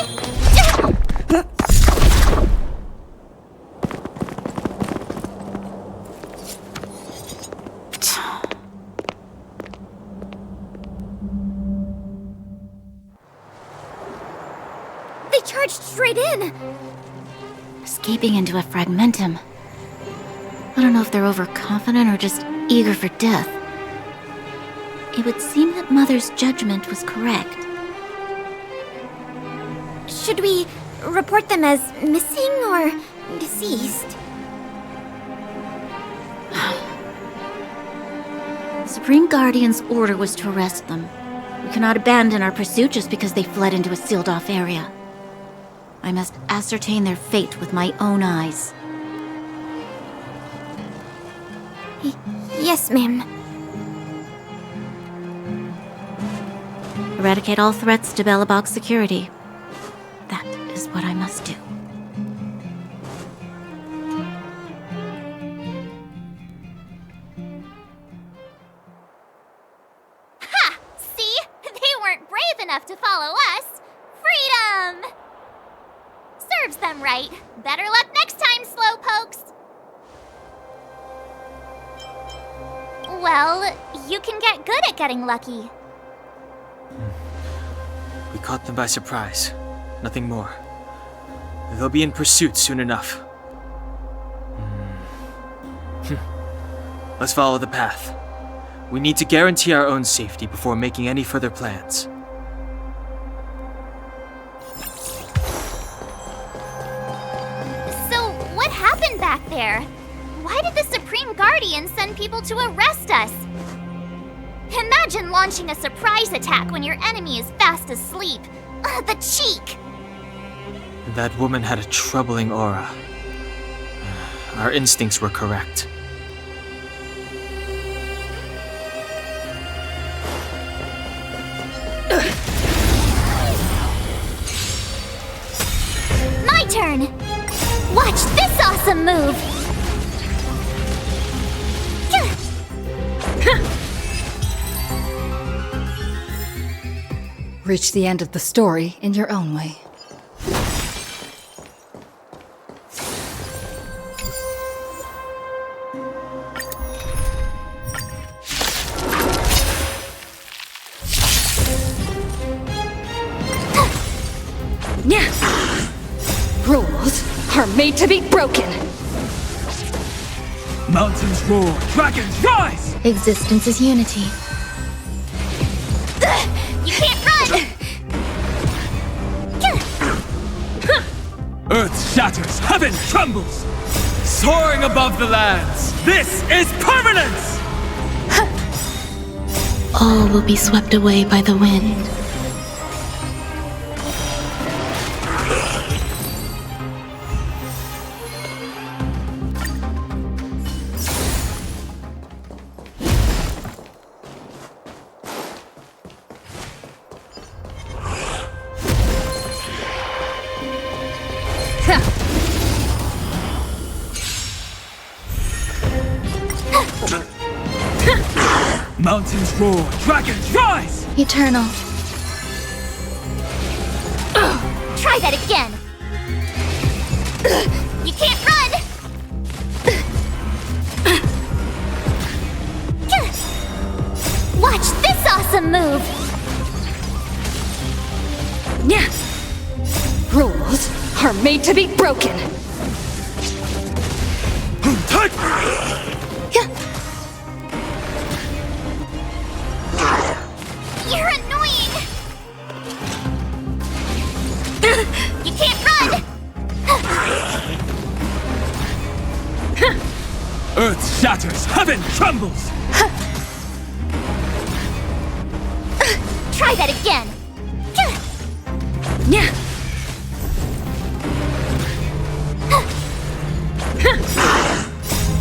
They charged straight in! Escaping into a fragmentum. I don't know if they're overconfident or just eager for death. It would seem that Mother's judgment was correct. Should we report them as missing or deceased? Supreme Guardian's order was to arrest them. We cannot abandon our pursuit just because they fled into a sealed-off area. I must ascertain their fate with my own eyes. Yes, ma'am. Eradicate all threats to Belobog's security. That is what I must do. follow us, freedom! Serves them right. Better luck next time, slowpokes. Well, you can get good at getting lucky. We caught them by surprise. Nothing more. They'll be in pursuit soon enough. Let's follow the path. We need to guarantee our own safety before making any further plans. So, what happened back there? Why did the Supreme Guardian send people to arrest us? Imagine launching a surprise attack when your enemy is fast asleep. The cheek! That woman had a troubling aura. Our instincts were correct. My turn! Watch this awesome move! Reach the end of the story in your own way. Rules are made to be broken. Mountains roar, dragons rise! Existence is unity. You can't run! Earth shatters, heaven trembles! Soaring above the lands, this is permanence! All will be swept away by the wind. Mountains roar, dragons rise! Eternal. Try that again! You can't run! Watch this awesome move! Rules are made to be broken. You're annoying! You can't run! Earth shatters, heaven trembles! Try that again!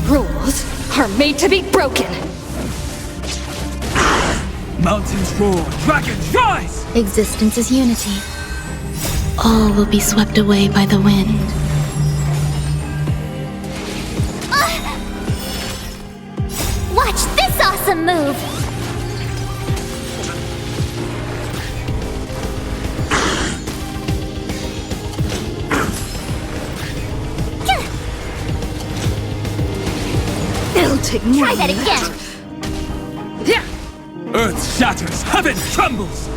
Rules are made to be broken. Mountains roar, dragons rise! Existence is unity. All will be swept away by the wind. Watch this awesome move! It'll take more. Try that again! Earth shatters, heaven trembles!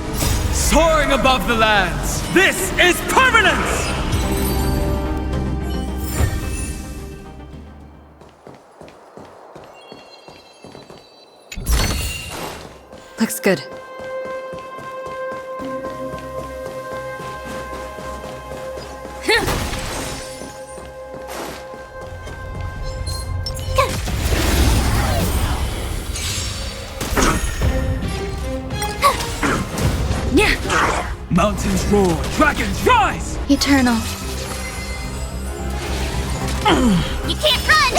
Soaring above the lands, this is permanence! Looks good. Mountains roar, dragons rise! Eternal. You can't run!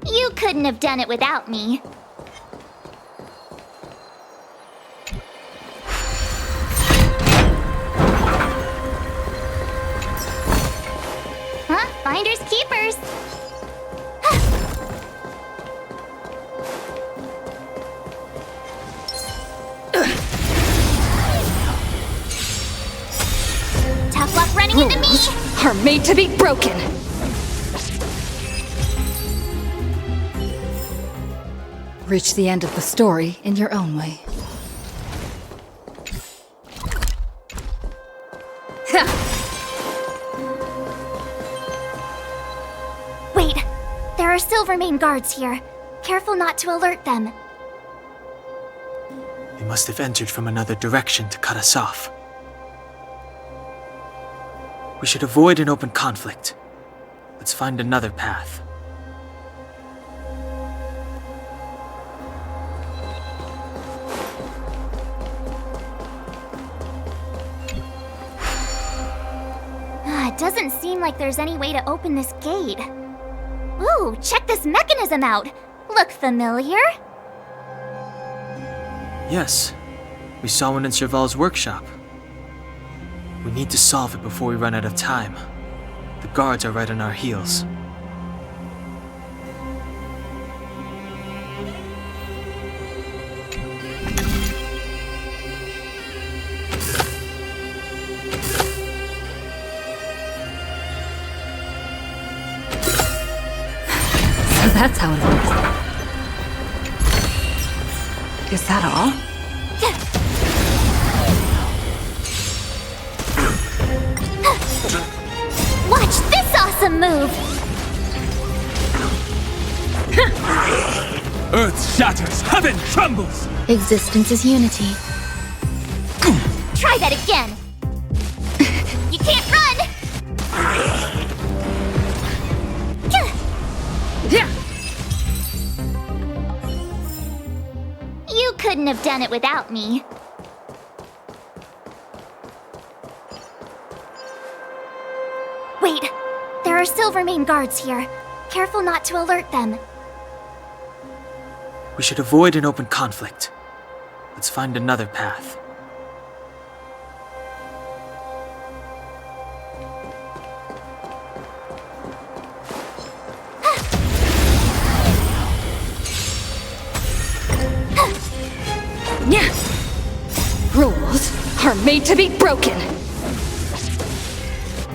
You couldn't have done it without me. Huh? Finders keepers. into me! Rules are made to be broken. Reach the end of the story in your own way. Wait, there are Silvermane guards here. Careful not to alert them. They must have entered from another direction to cut us off. We should avoid an open conflict. Let's find another path. It doesn't seem like there's any way to open this gate. Ooh, check this mechanism out! Look familiar? Yes, we saw one in Serval's workshop. We need to solve it before we run out of time. The guards are right on our heels. So that's how it works. Is that all? Watch this awesome move! Earth shatters, heaven trembles! Existence is unity. Try that again! You can't run! You couldn't have done it without me. Wait, there are Silvermane guards here. Careful not to alert them. We should avoid an open conflict. Let's find another path. Rules are made to be broken.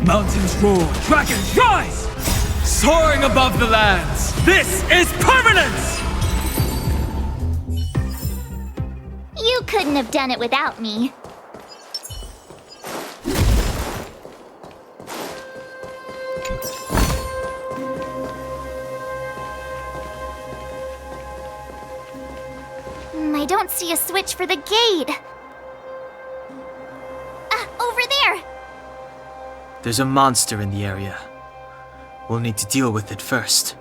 Mountains roar, dragons rise! Soaring above the lands, this is permanence! You couldn't have done it without me. I don't see a switch for the gate. Over there! There's a monster in the area. We'll need to deal with it first.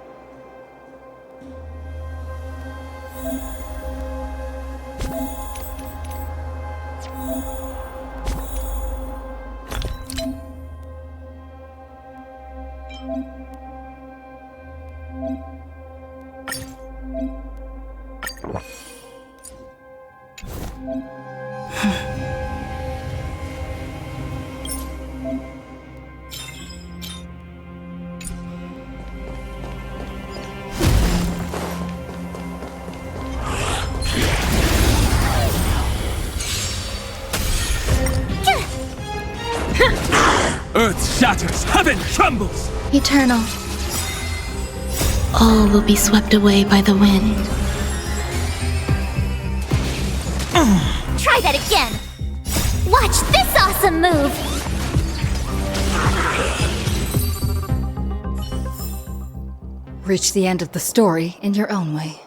Earth shatters, heaven trembles! Eternal. All will be swept away by the wind. Try that again! Watch this awesome move! Reach the end of the story in your own way.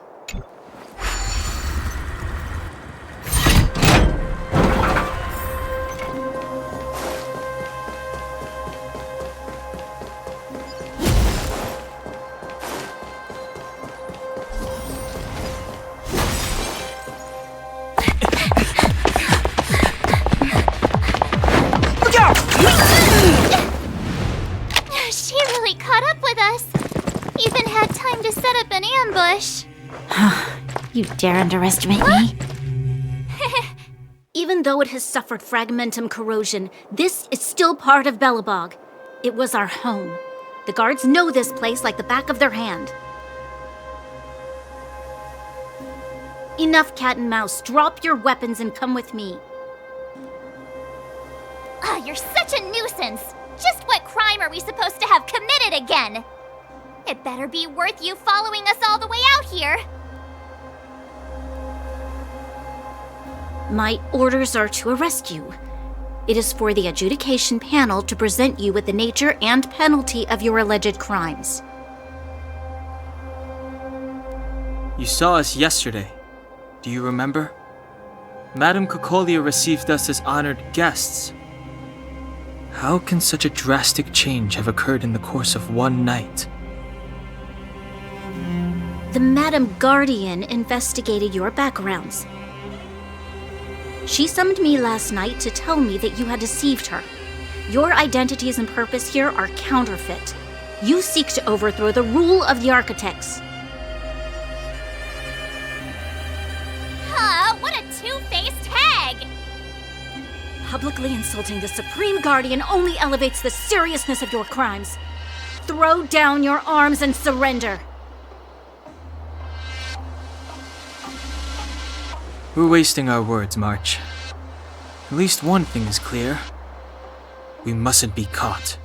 She really caught up with us. Even had time to set up an ambush. You dare underestimate me? Even though it has suffered fragmentum corrosion, this is still part of Belobog. It was our home. The guards know this place like the back of their hand. Enough cat and mouse. Drop your weapons and come with me. You're such a nuisance. Just are we supposed to have committed again? It better be worth you following us all the way out here. My orders are to arrest you. It is for the adjudication panel to present you with the nature and penalty of your alleged crimes. You saw us yesterday. Do you remember? Madame Kokolia received us as honored guests. How can such a drastic change have occurred in the course of one night? The Madam Guardian investigated your backgrounds. She summoned me last night to tell me that you had deceived her. Your identities and purpose here are counterfeit. You seek to overthrow the rule of the architects. What a two-faced hag! Publicly insulting the Supreme Guardian only elevates the seriousness of your crimes. Throw down your arms and surrender. We're wasting our words, March. At least one thing is clear. We mustn't be caught.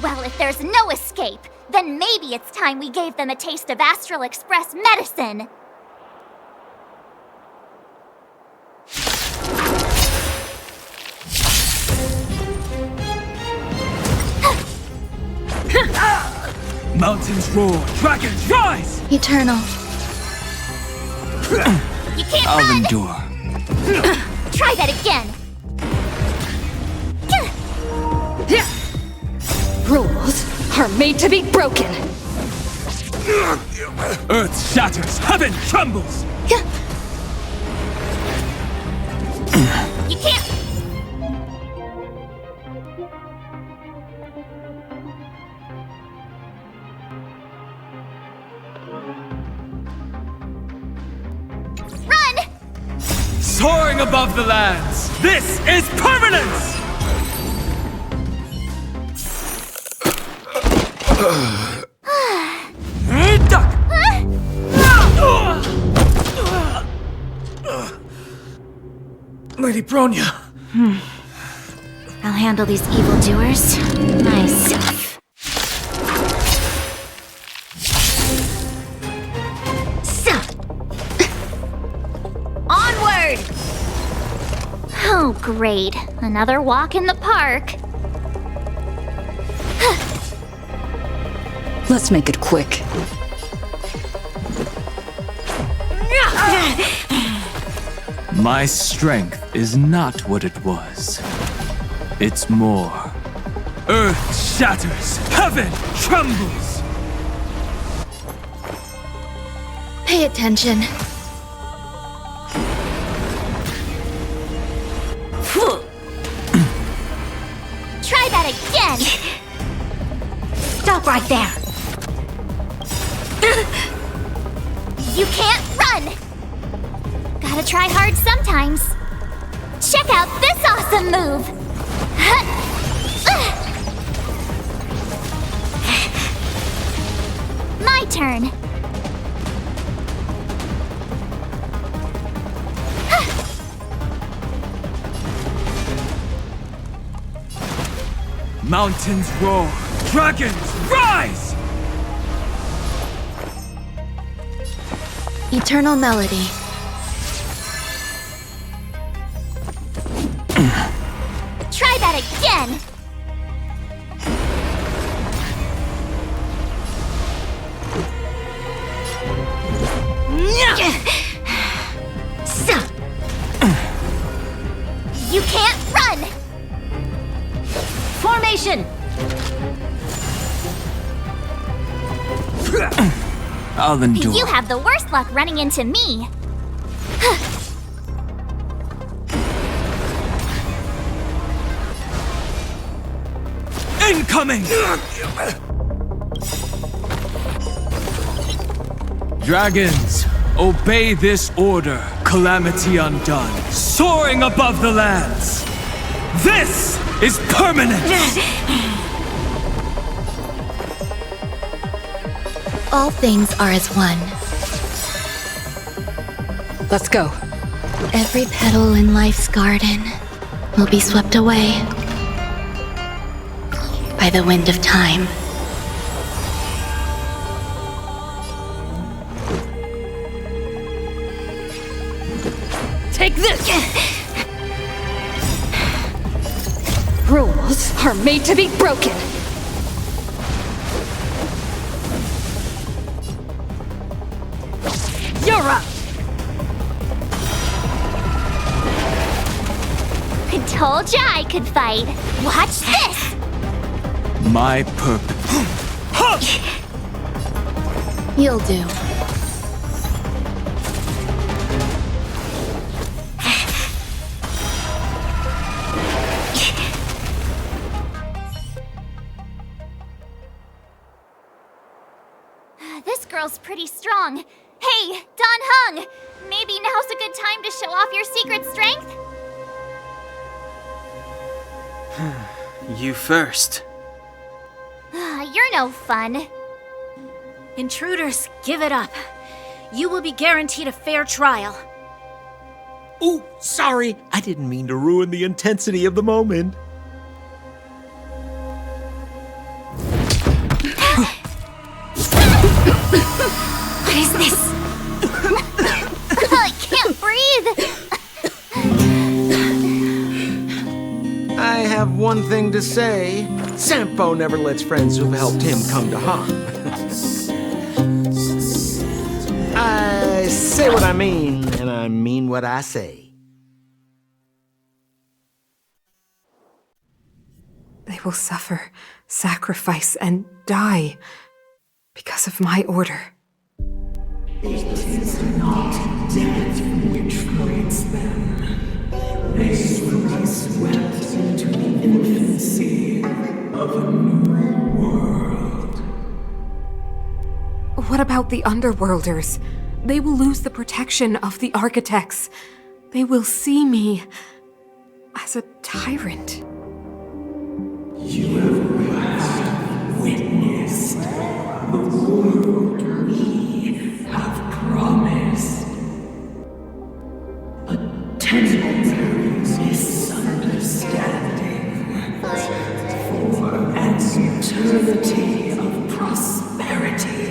Well, if there's no escape, then maybe it's time we gave them a taste of Astral Express medicine. Mountains roar, dragons rise! Eternal. You can't I'll run! endure. Try that again! Rules are made to be broken. Earth shatters, heaven trembles! You can't... Soaring above the lands, this is permanence! Duck! Lady Bronya! I'll handle these evildoers myself. Onward! Oh, great. Another walk in the park. Let's make it quick. My strength is not what it was. It's more. Earth shatters, heaven trembles! Pay attention. Try that again! Stop right there! You can't run! Gotta try hard sometimes. Check out this awesome move! My turn. Mountains roar, dragons rise! Eternal melody. Try that again! You can't run! Formation! I'll endure. You have the worst luck running into me. Incoming! Dragons, obey this order. Calamity undone, soaring above the lands. This is permanent! All things are as one. Let's go. Every petal in life's garden will be swept away. by the wind of time. Take this! Rules are made to be broken. You're up! I told ya I could fight. Watch this! My purpose. You'll do. This girl's pretty strong. Hey, Don Hung! Maybe now's a good time to show off your secret strength? You first. You're no fun. Intruders, give it up. You will be guaranteed a fair trial. Ooh, sorry. I didn't mean to ruin the intensity of the moment. What is this? I can't breathe! I have one thing to say. Sampo never lets friends who've helped him come to harm. I say what I mean, and I mean what I say. They will suffer, sacrifice, and die because of my order. It is not death which creates them. They will be swept into the infancy of a new world. What about the Underworlders? They will lose the protection of the Architects. They will see me as a tyrant. You have last witnessed the world we have promised. A temporary misunderstanding for an eternity of prosperity.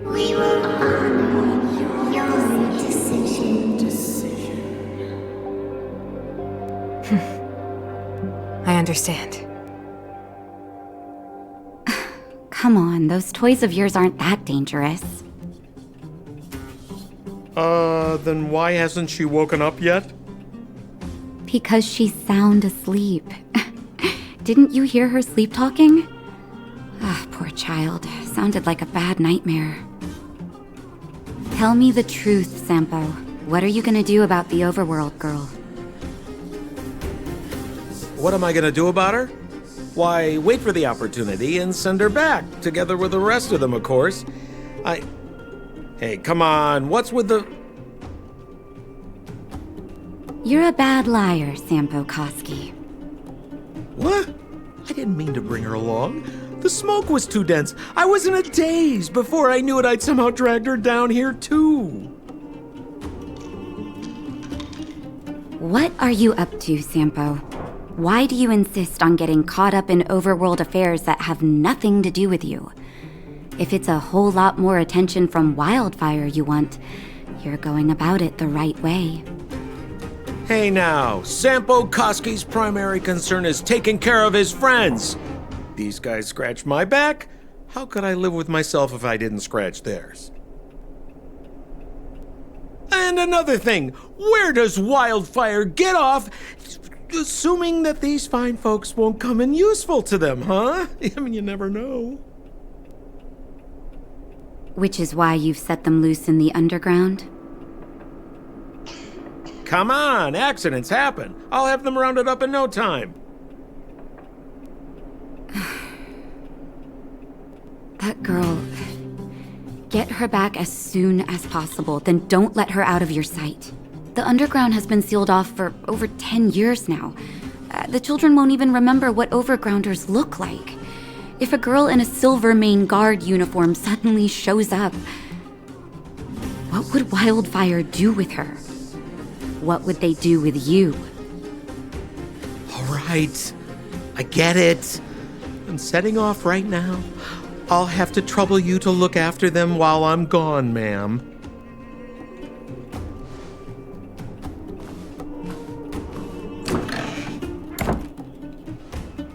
We will honor your decision. I understand. Come on, those toys of yours aren't that dangerous. Then why hasn't she woken up yet? Because she's sound asleep. Didn't you hear her sleep talking? Ah, poor child. Sounded like a bad nightmare. Tell me the truth, Sampo. What are you gonna do about the overworld girl? What am I gonna do about her? Why, wait for the opportunity and send her back, together with the rest of them, of course. Hey, come on, what's with the... You're a bad liar, Sampo Koski. What? I didn't mean to bring her along. The smoke was too dense. I was in a daze. Before I knew it, I'd somehow dragged her down here, too. What are you up to, Sampo? Why do you insist on getting caught up in overworld affairs that have nothing to do with you? If it's a whole lot more attention from Wildfire you want, you're going about it the right way. Hey now, Sampo Koski's primary concern is taking care of his friends. These guys scratch my back. How could I live with myself if I didn't scratch theirs? And another thing, where does Wildfire get off assuming that these fine folks won't come in useful to them, huh? I mean, you never know. Which is why you've set them loose in the underground? Come on, accidents happen. I'll have them rounded up in no time. That girl... Get her back as soon as possible, then don't let her out of your sight. The underground has been sealed off for over 10 years now. The children won't even remember what overgrounders look like. If a girl in a Silvermane Guard uniform suddenly shows up, what would Wildfire do with her? What would they do with you? All right. I get it. I'm setting off right now. I'll have to trouble you to look after them while I'm gone, ma'am.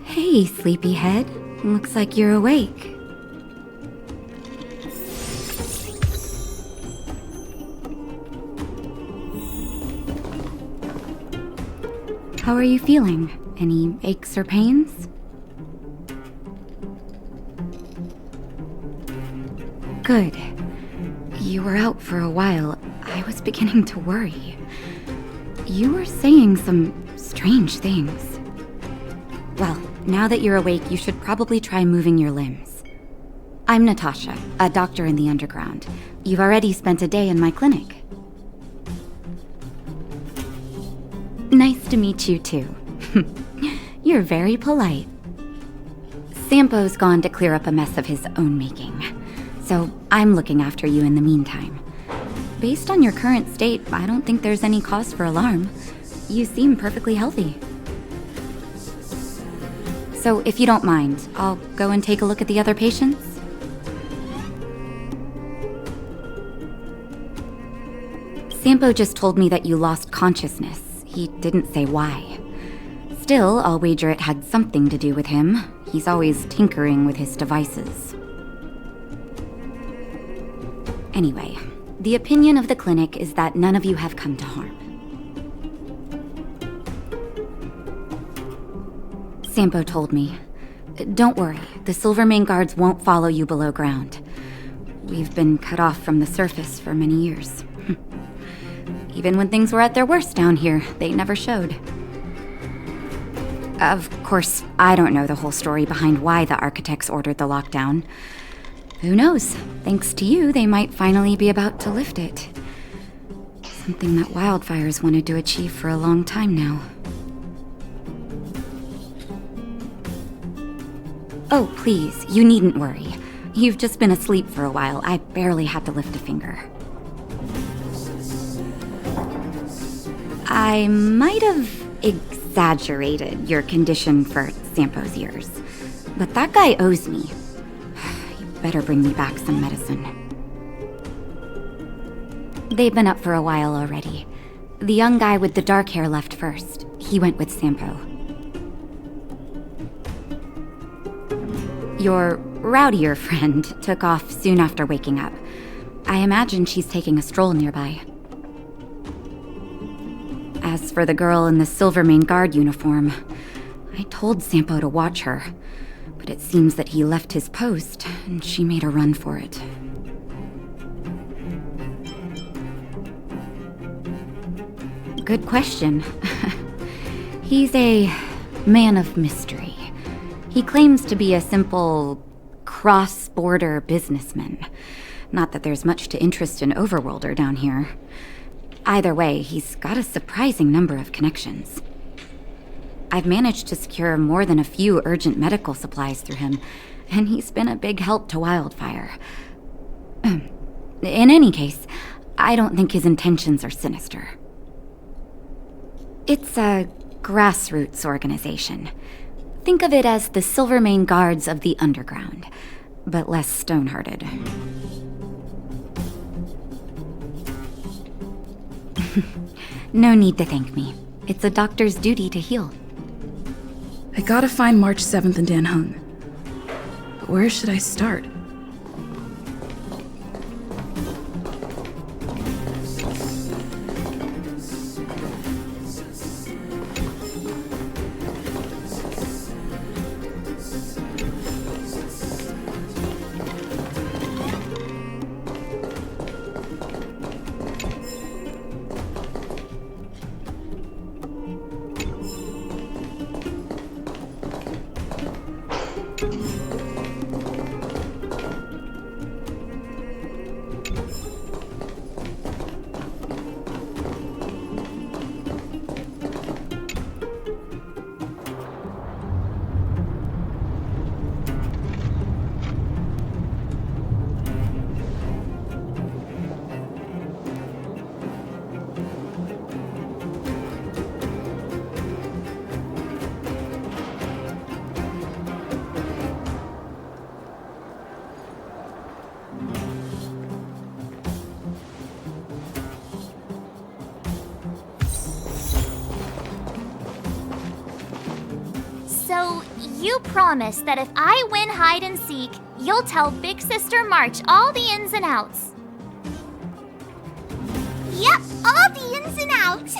Hey, sleepyhead. Looks like you're awake. How are you feeling? Any aches or pains? Good. You were out for a while. I was beginning to worry. You were saying some strange things. Well, now that you're awake, you should probably try moving your limbs. I'm Natasha, a doctor in the underground. You've already spent a day in my clinic. Nice to meet you, too. You're very polite. Sampo's gone to clear up a mess of his own making, so I'm looking after you in the meantime. Based on your current state, I don't think there's any cause for alarm. You seem perfectly healthy. So if you don't mind, I'll go and take a look at the other patients. Sampo just told me that you lost consciousness. He didn't say why. Still, I'll wager it had something to do with him. He's always tinkering with his devices. Anyway, the opinion of the clinic is that none of you have come to harm. Sampo told me. Don't worry, the Silvermane guards won't follow you below ground. We've been cut off from the surface for many years. Even when things were at their worst down here, they never showed. Of course, I don't know the whole story behind why the architects ordered the lockdown. Who knows? Thanks to you, they might finally be about to lift it. Something that wildfires wanted to achieve for a long time now. Oh, please, you needn't worry. You've just been asleep for a while. I barely had to lift a finger. I might have exaggerated your condition for Sampo's ears, but that guy owes me. You better bring me back some medicine. They've been up for a while already. The young guy with the dark hair left first. He went with Sampo. Your rowdier friend took off soon after waking up. I imagine she's taking a stroll nearby. As for the girl in the Silvermane guard uniform, I told Sampo to watch her, but it seems that he left his post and she made a run for it. Good question. He's a man of mystery. He claims to be a simple cross-border businessman. Not that there's much to interest an overworlder down here. Either way, he's got a surprising number of connections. I've managed to secure more than a few urgent medical supplies through him, and he's been a big help to Wildfire. In any case, I don't think his intentions are sinister. It's a grassroots organization. Think of it as the Silvermane Guards of the Underground, but less stone-hearted. No need to thank me. It's a doctor's duty to heal. I gotta find March 7th in Dan Hung. But where should I start? You promise that if I win hide and seek, you'll tell Big Sister March all the ins and outs. Yep, all the ins and outs.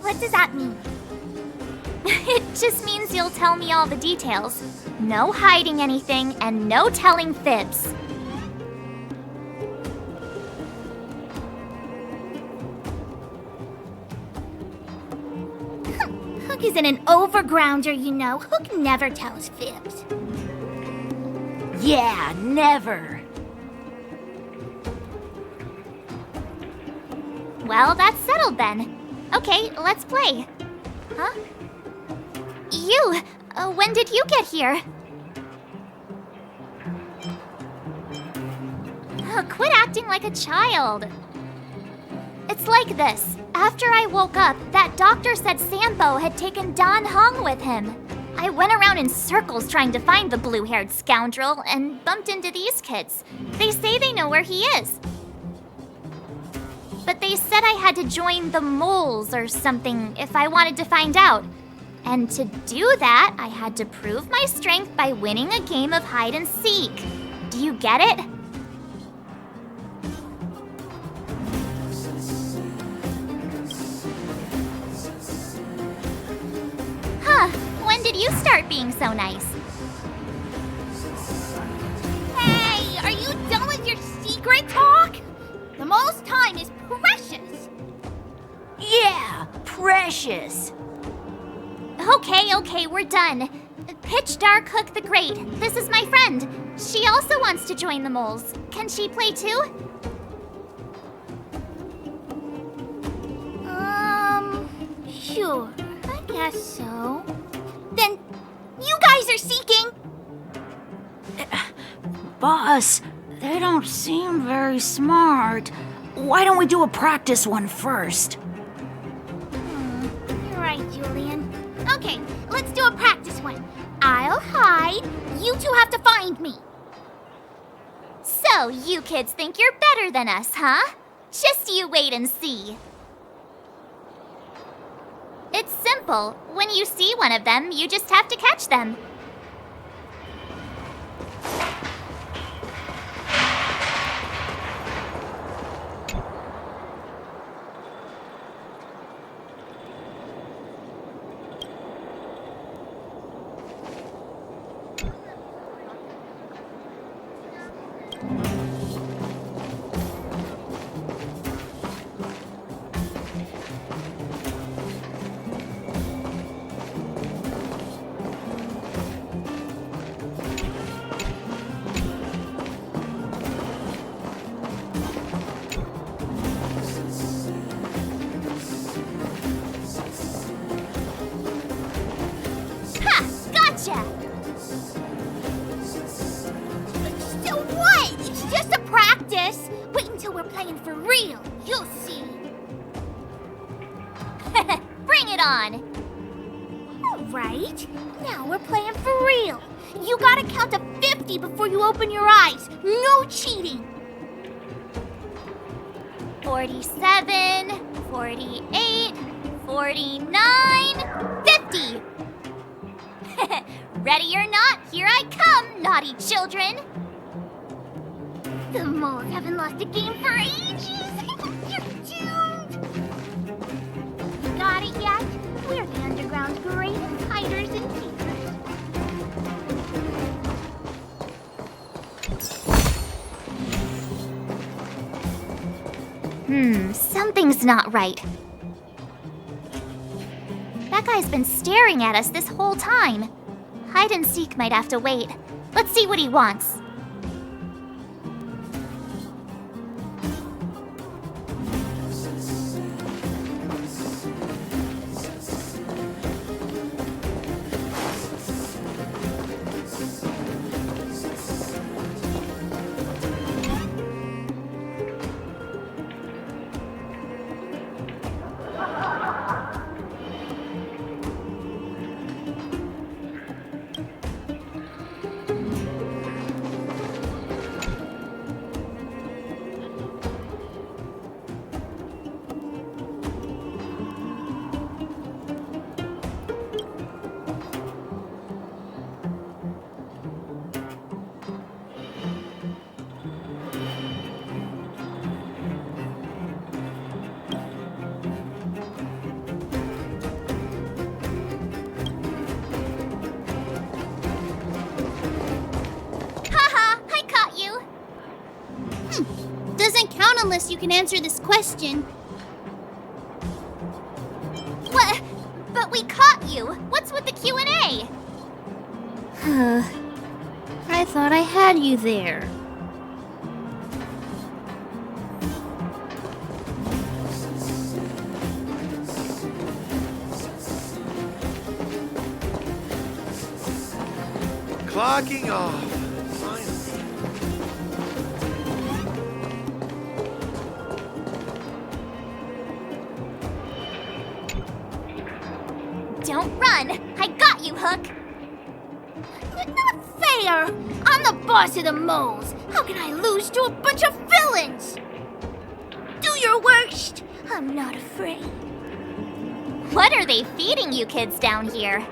What does that mean? It just means you'll tell me all the details. No hiding anything and no telling fibs. Hook isn't an overgrounder, you know. Hook never tells fibs. Yeah, never. Well, that's settled then. Okay, let's play. Huh? You! When did you get here? Quit acting like a child. It's like this. After I woke up, that doctor said Sampo had taken Dan Hong with him. I went around in circles trying to find the blue-haired scoundrel and bumped into these kids. They say they know where he is. But they said I had to join the moles or something if I wanted to find out. And to do that, I had to prove my strength by winning a game of hide and seek. Do you get it? Huh, when did you start being so nice? Hey, are you done with your secret talk? The most time is precious. Yeah, precious. Okay, we're done. Pitch Dark Hook the Great. This is my friend. She also wants to join the moles. Can she play too? Sure. I guess so. Then, you guys are seeking! Boss, they don't seem very smart. Why don't we do a practice one first? You're right, Julian. Okay, let's do a practice one. I'll hide. You two have to find me. So, you kids think you're better than us, huh? Just you wait and see. It's simple. When you see one of them, you just have to catch them. So what? It's just a practice. Wait until we're playing for real. You'll see. Bring it on. All right. Now we're playing for real. You gotta count to 50 before you open your eyes. No cheating. 47, 48, 49, 50. Ready or not, here I come, naughty children. The moles haven't lost a game for ages. You're doomed. Got it yet? We're the underground's greatest hiders and seekers. Something's not right. That guy's been staring at us this whole time. Hide and seek might have to wait. Let's see what he wants. unless you can answer this question. What? But we caught you. What's with the Q&A? I thought I had you there. Clocking off. Don't run. I got you, Hook. Not fair! I'm the boss of the moles. How can I lose to a bunch of villains? Do your worst. I'm not afraid. What are they feeding you kids down here?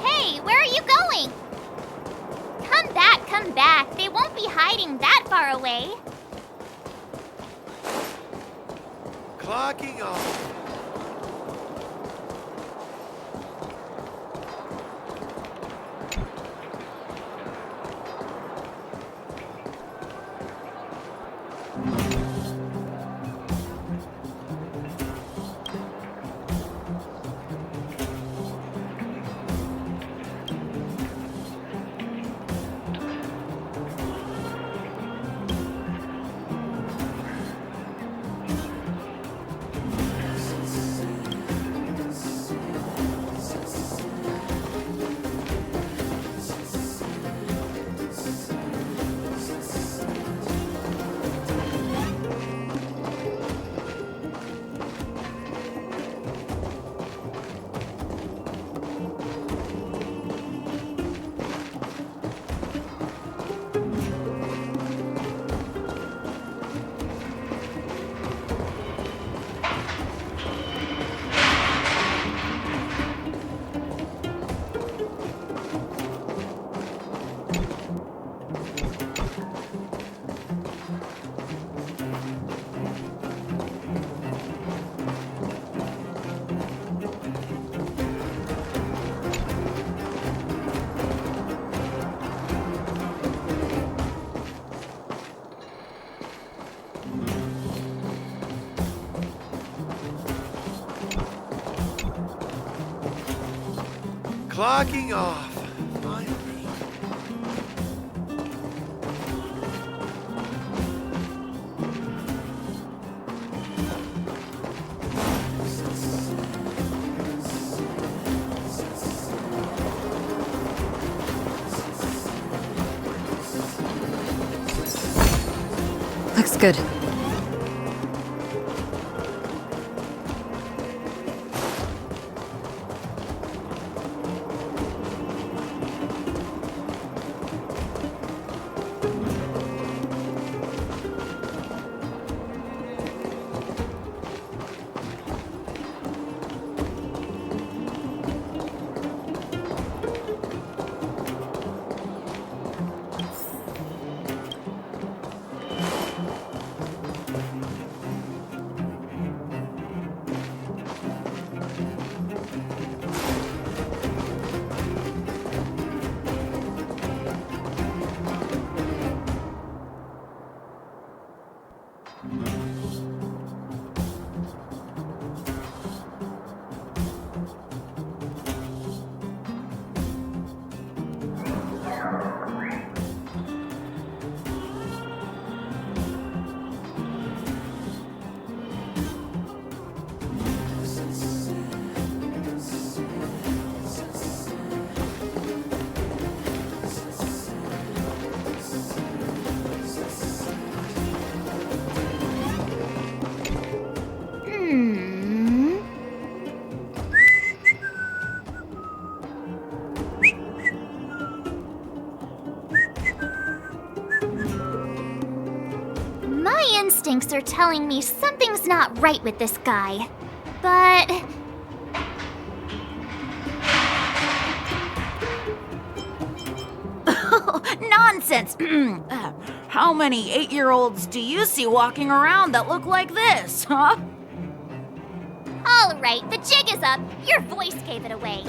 Hey, where are you going? Come back, come back. They won't be hiding that far away. Clocking off. Clocking off. Finally. Looks good. instincts are telling me something's not right with this guy. But... Nonsense! How many 8-year-olds do you see walking around that look like this, huh? Alright, the jig is up. Your voice gave it away.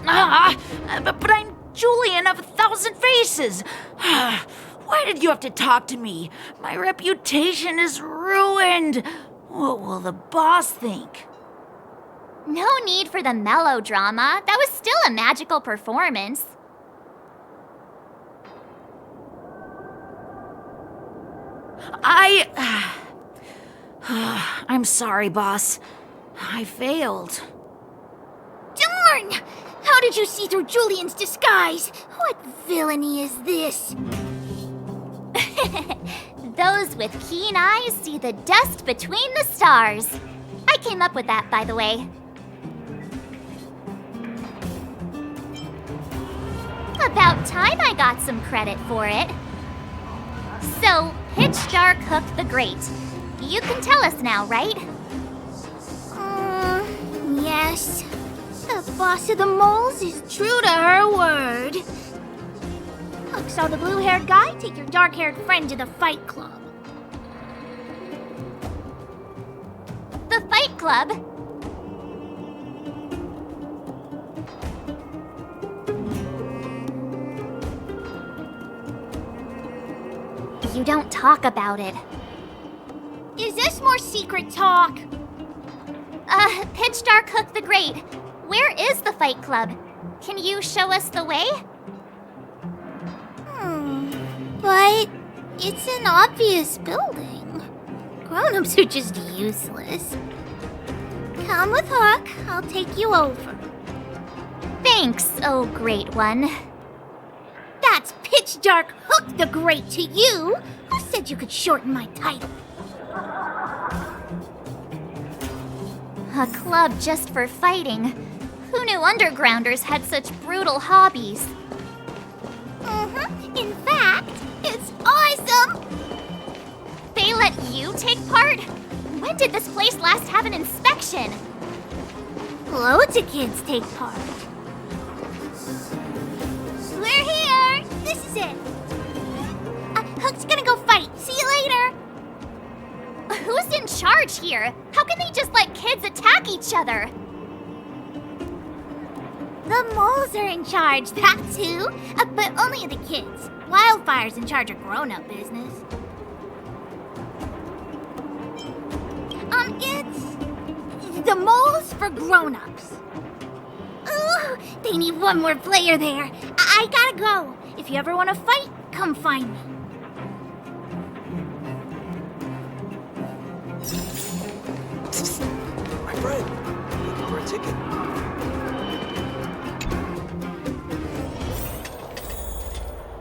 But I'm Julian of 1,000 Faces. Why did you have to talk to me? My reputation is ruined. What will the boss think? No need for the melodrama. That was still a magical performance. I'm sorry, boss. I failed. Darn! How did you see through Julian's disguise? What villainy is this? Those with keen eyes see the dust between the stars. I came up with that, by the way. About time I got some credit for it. So, Pitch Dark Hook the Great. You can tell us now, right? Yes. The boss of the moles is true to her word. Hook saw the blue-haired guy take your dark-haired friend to the fight club. The fight club? You don't talk about it. Is this more secret talk? Pitch Dark Hook the Great. Where is the fight club? Can you show us the way? But it's an obvious building. Grown-ups are just useless. Come with Hook, I'll take you over. Thanks, oh great one. That's Pitch Dark Hook the Great to you. Who said you could shorten my title? A club just for fighting. Who knew undergrounders had such brutal hobbies? In fact, it's awesome! They let you take part? When did this place last have an inspection? Loads of kids take part. We're here! This is it. Hook's gonna go fight. See you later. Who's in charge here? How can they just let kids attack each other? The moles are in charge, that's who. But only of the kids. Wildfire's in charge of grown-up business. It's the moles for grown-ups. Ooh, they need one more player there. I gotta go. If you ever want to fight, come find me. My friend, looking for a ticket.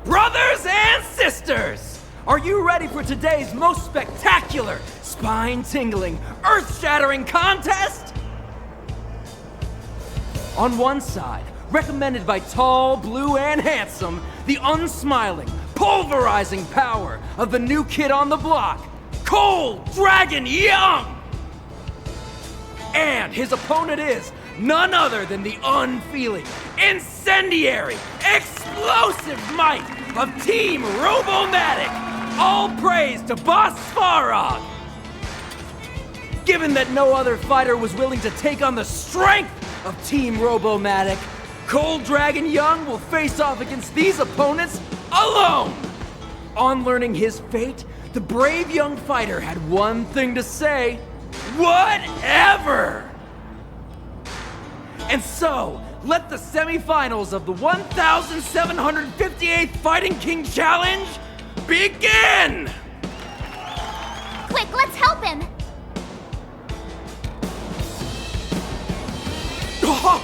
Brothers and sisters, are you ready for today's most spectacular, spine-tingling, earth-shattering contest? On one side, recommended by tall, blue, and handsome, the unsmiling, pulverizing power of the new kid on the block, Cold Dragon Young! And his opponent is none other than the unfeeling, incendiary, explosive might of Team Robomatic! All praise to Boss Farog! Given that no other fighter was willing to take on the strength of Team Robomatic, Cold Dragon Young will face off against these opponents alone! On learning his fate, the brave young fighter had one thing to say: whatever! And so, let the semifinals of the 1,758th Fighting King Challenge begin! Quick, let's help him! Oh,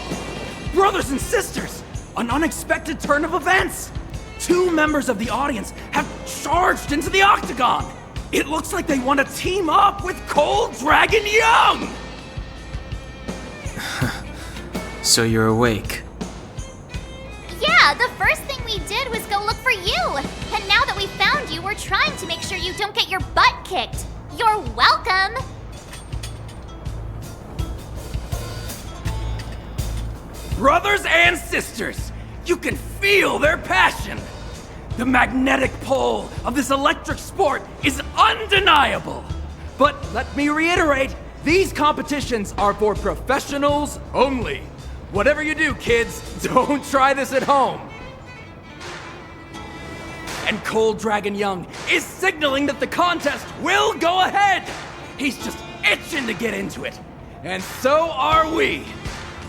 brothers and sisters, an unexpected turn of events! 2 members of the audience have charged into the octagon! It looks like they want to team up with Cold Dragon Young! So you're awake. Yeah, the first thing we did was go look for you. We're trying to make sure you don't get your butt kicked. You're welcome! Brothers and sisters, you can feel their passion. The magnetic pull of this electric sport is undeniable. But let me reiterate, these competitions are for professionals only. Whatever you do, kids, don't try this at home. And Cold Dragon Young is signaling that the contest will go ahead. He's just itching to get into it. And so are we.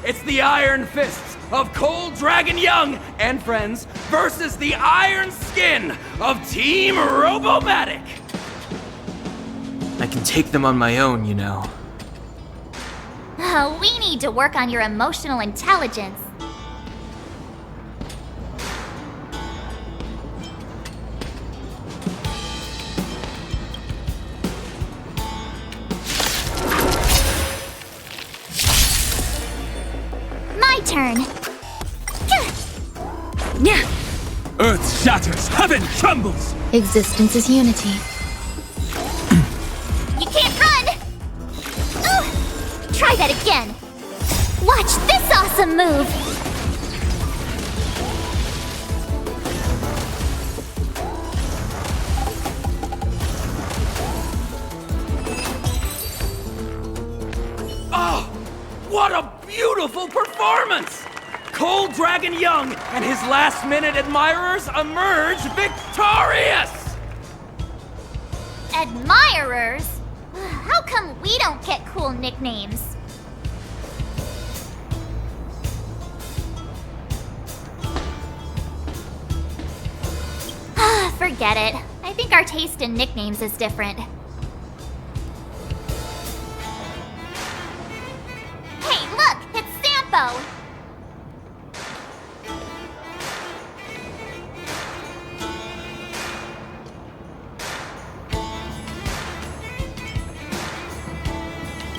It's the Iron Fists of Cold Dragon Young and friends versus the Iron Skin of Team Robomatic. I can take them on my own, you know. We need to work on your emotional intelligence. My turn. Earth shatters, heaven trembles! Existence is unity. You can't run! Ooh. Try that again. Watch this awesome move! Oh, what a beautiful performance! Cold Dragon Young and his last-minute admirers emerge victorious! Admirers? How come we don't get cool nicknames? Forget it. I think our taste in nicknames is different. Hey, look! It's Sampo!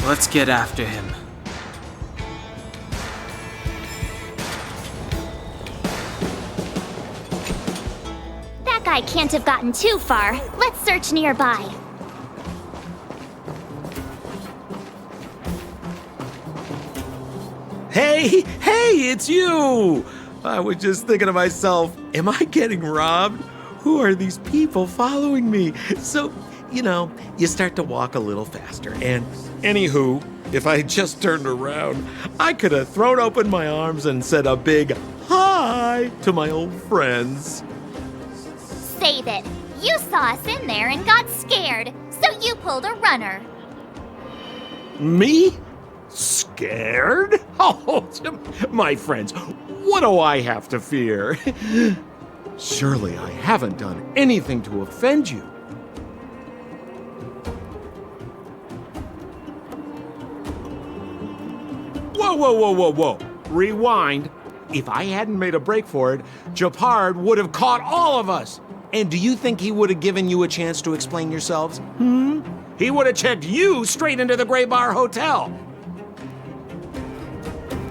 Let's get after him. That guy can't have gotten too far. Let's search nearby. Hey, it's you! I was just thinking to myself, am I getting robbed? Who are these people following me? So, you know, you start to walk a little faster. And anywho, if I had just turned around, I could have thrown open my arms and said a big hi to my old friends. Save it. You saw us in there and got scared, so you pulled a runner. Me? Scared? Oh, my friends, what do I have to fear? Surely I haven't done anything to offend you. Whoa. Rewind. If I hadn't made a break for it, Japard would have caught all of us. And do you think he would have given you a chance to explain yourselves? He would have checked you straight into the Gray Bar Hotel.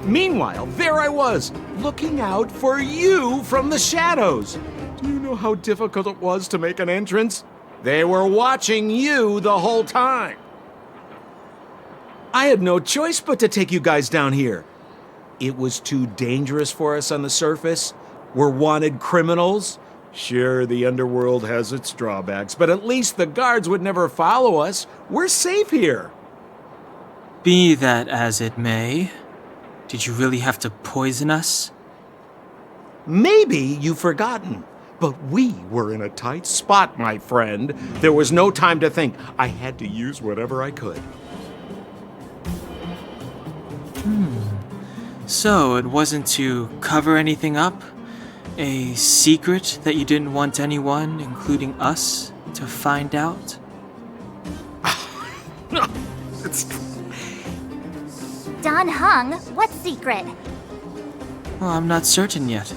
Meanwhile, there I was, looking out for you from the shadows. Do you know how difficult it was to make an entrance? They were watching you the whole time. I had no choice but to take you guys down here. It was too dangerous for us on the surface. We're wanted criminals. Sure, the underworld has its drawbacks, but at least the guards would never follow us. We're safe here. Be that as it may, did you really have to poison us? Maybe you've forgotten, but we were in a tight spot, my friend. There was no time to think. I had to use whatever I could. So it wasn't to cover anything up? A secret that you didn't want anyone, including us, to find out? Don Hung, what secret? Well, I'm not certain yet.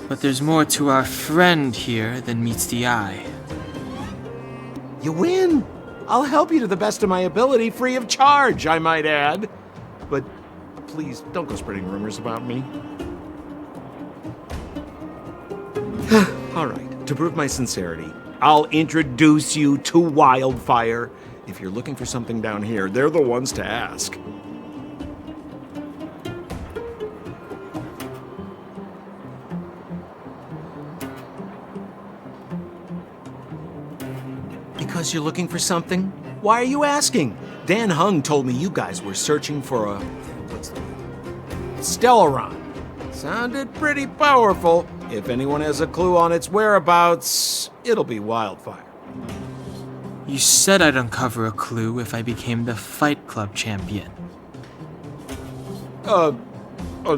But there's more to our friend here than meets the eye. You win. I'll help you to the best of my ability, free of charge, I might add. But please, don't go spreading rumors about me. All right, to prove my sincerity, I'll introduce you to Wildfire. If you're looking for something down here, they're the ones to ask. Because you're looking for something? Why are you asking? Dan Hung told me you guys were searching for a... Stellaron. Sounded pretty powerful. If anyone has a clue on its whereabouts, it'll be Wildfire. You said I'd uncover a clue if I became the Fight Club champion.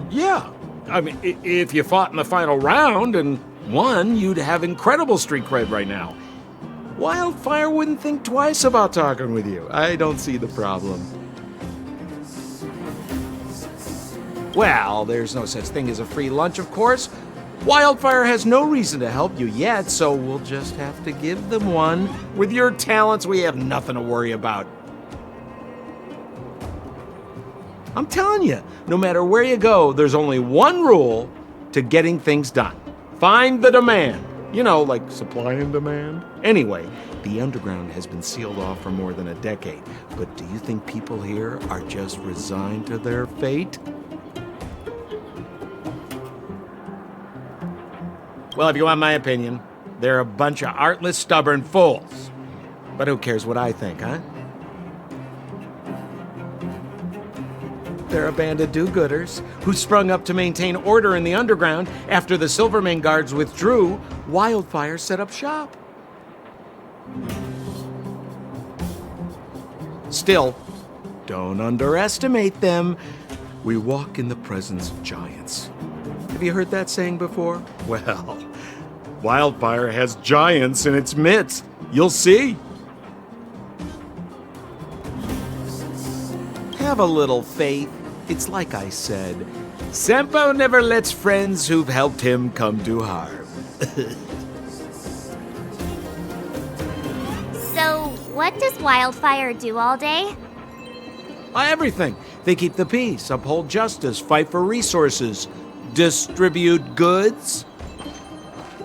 Yeah. I mean, if you fought in the final round and won, you'd have incredible street cred right now. Wildfire wouldn't think twice about talking with you. I don't see the problem. Well, there's no such thing as a free lunch, of course. Wildfire has no reason to help you yet, so we'll just have to give them one. With your talents, we have nothing to worry about. I'm telling you, no matter where you go, there's only one rule to getting things done. Find the demand. You know, like supply and demand. Anyway, the underground has been sealed off for more than a decade. But do you think people here are just resigned to their fate? Well, if you want my opinion, they're a bunch of artless, stubborn fools. But who cares what I think, huh? They're a band of do-gooders who sprung up to maintain order in the underground. After the Silvermane guards withdrew, Wildfire set up shop. Still, don't underestimate them. We walk in the presence of giants. Have you heard that saying before? Well, Wildfire has giants in its midst. You'll see. Have a little faith. It's like I said, Sempo never lets friends who've helped him come to harm. So, what does Wildfire do all day? Everything. They keep the peace, uphold justice, fight for resources, distribute goods.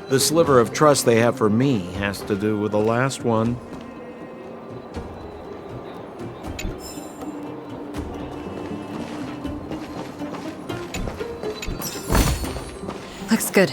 The sliver of trust they have for me has to do with the last one. Looks good.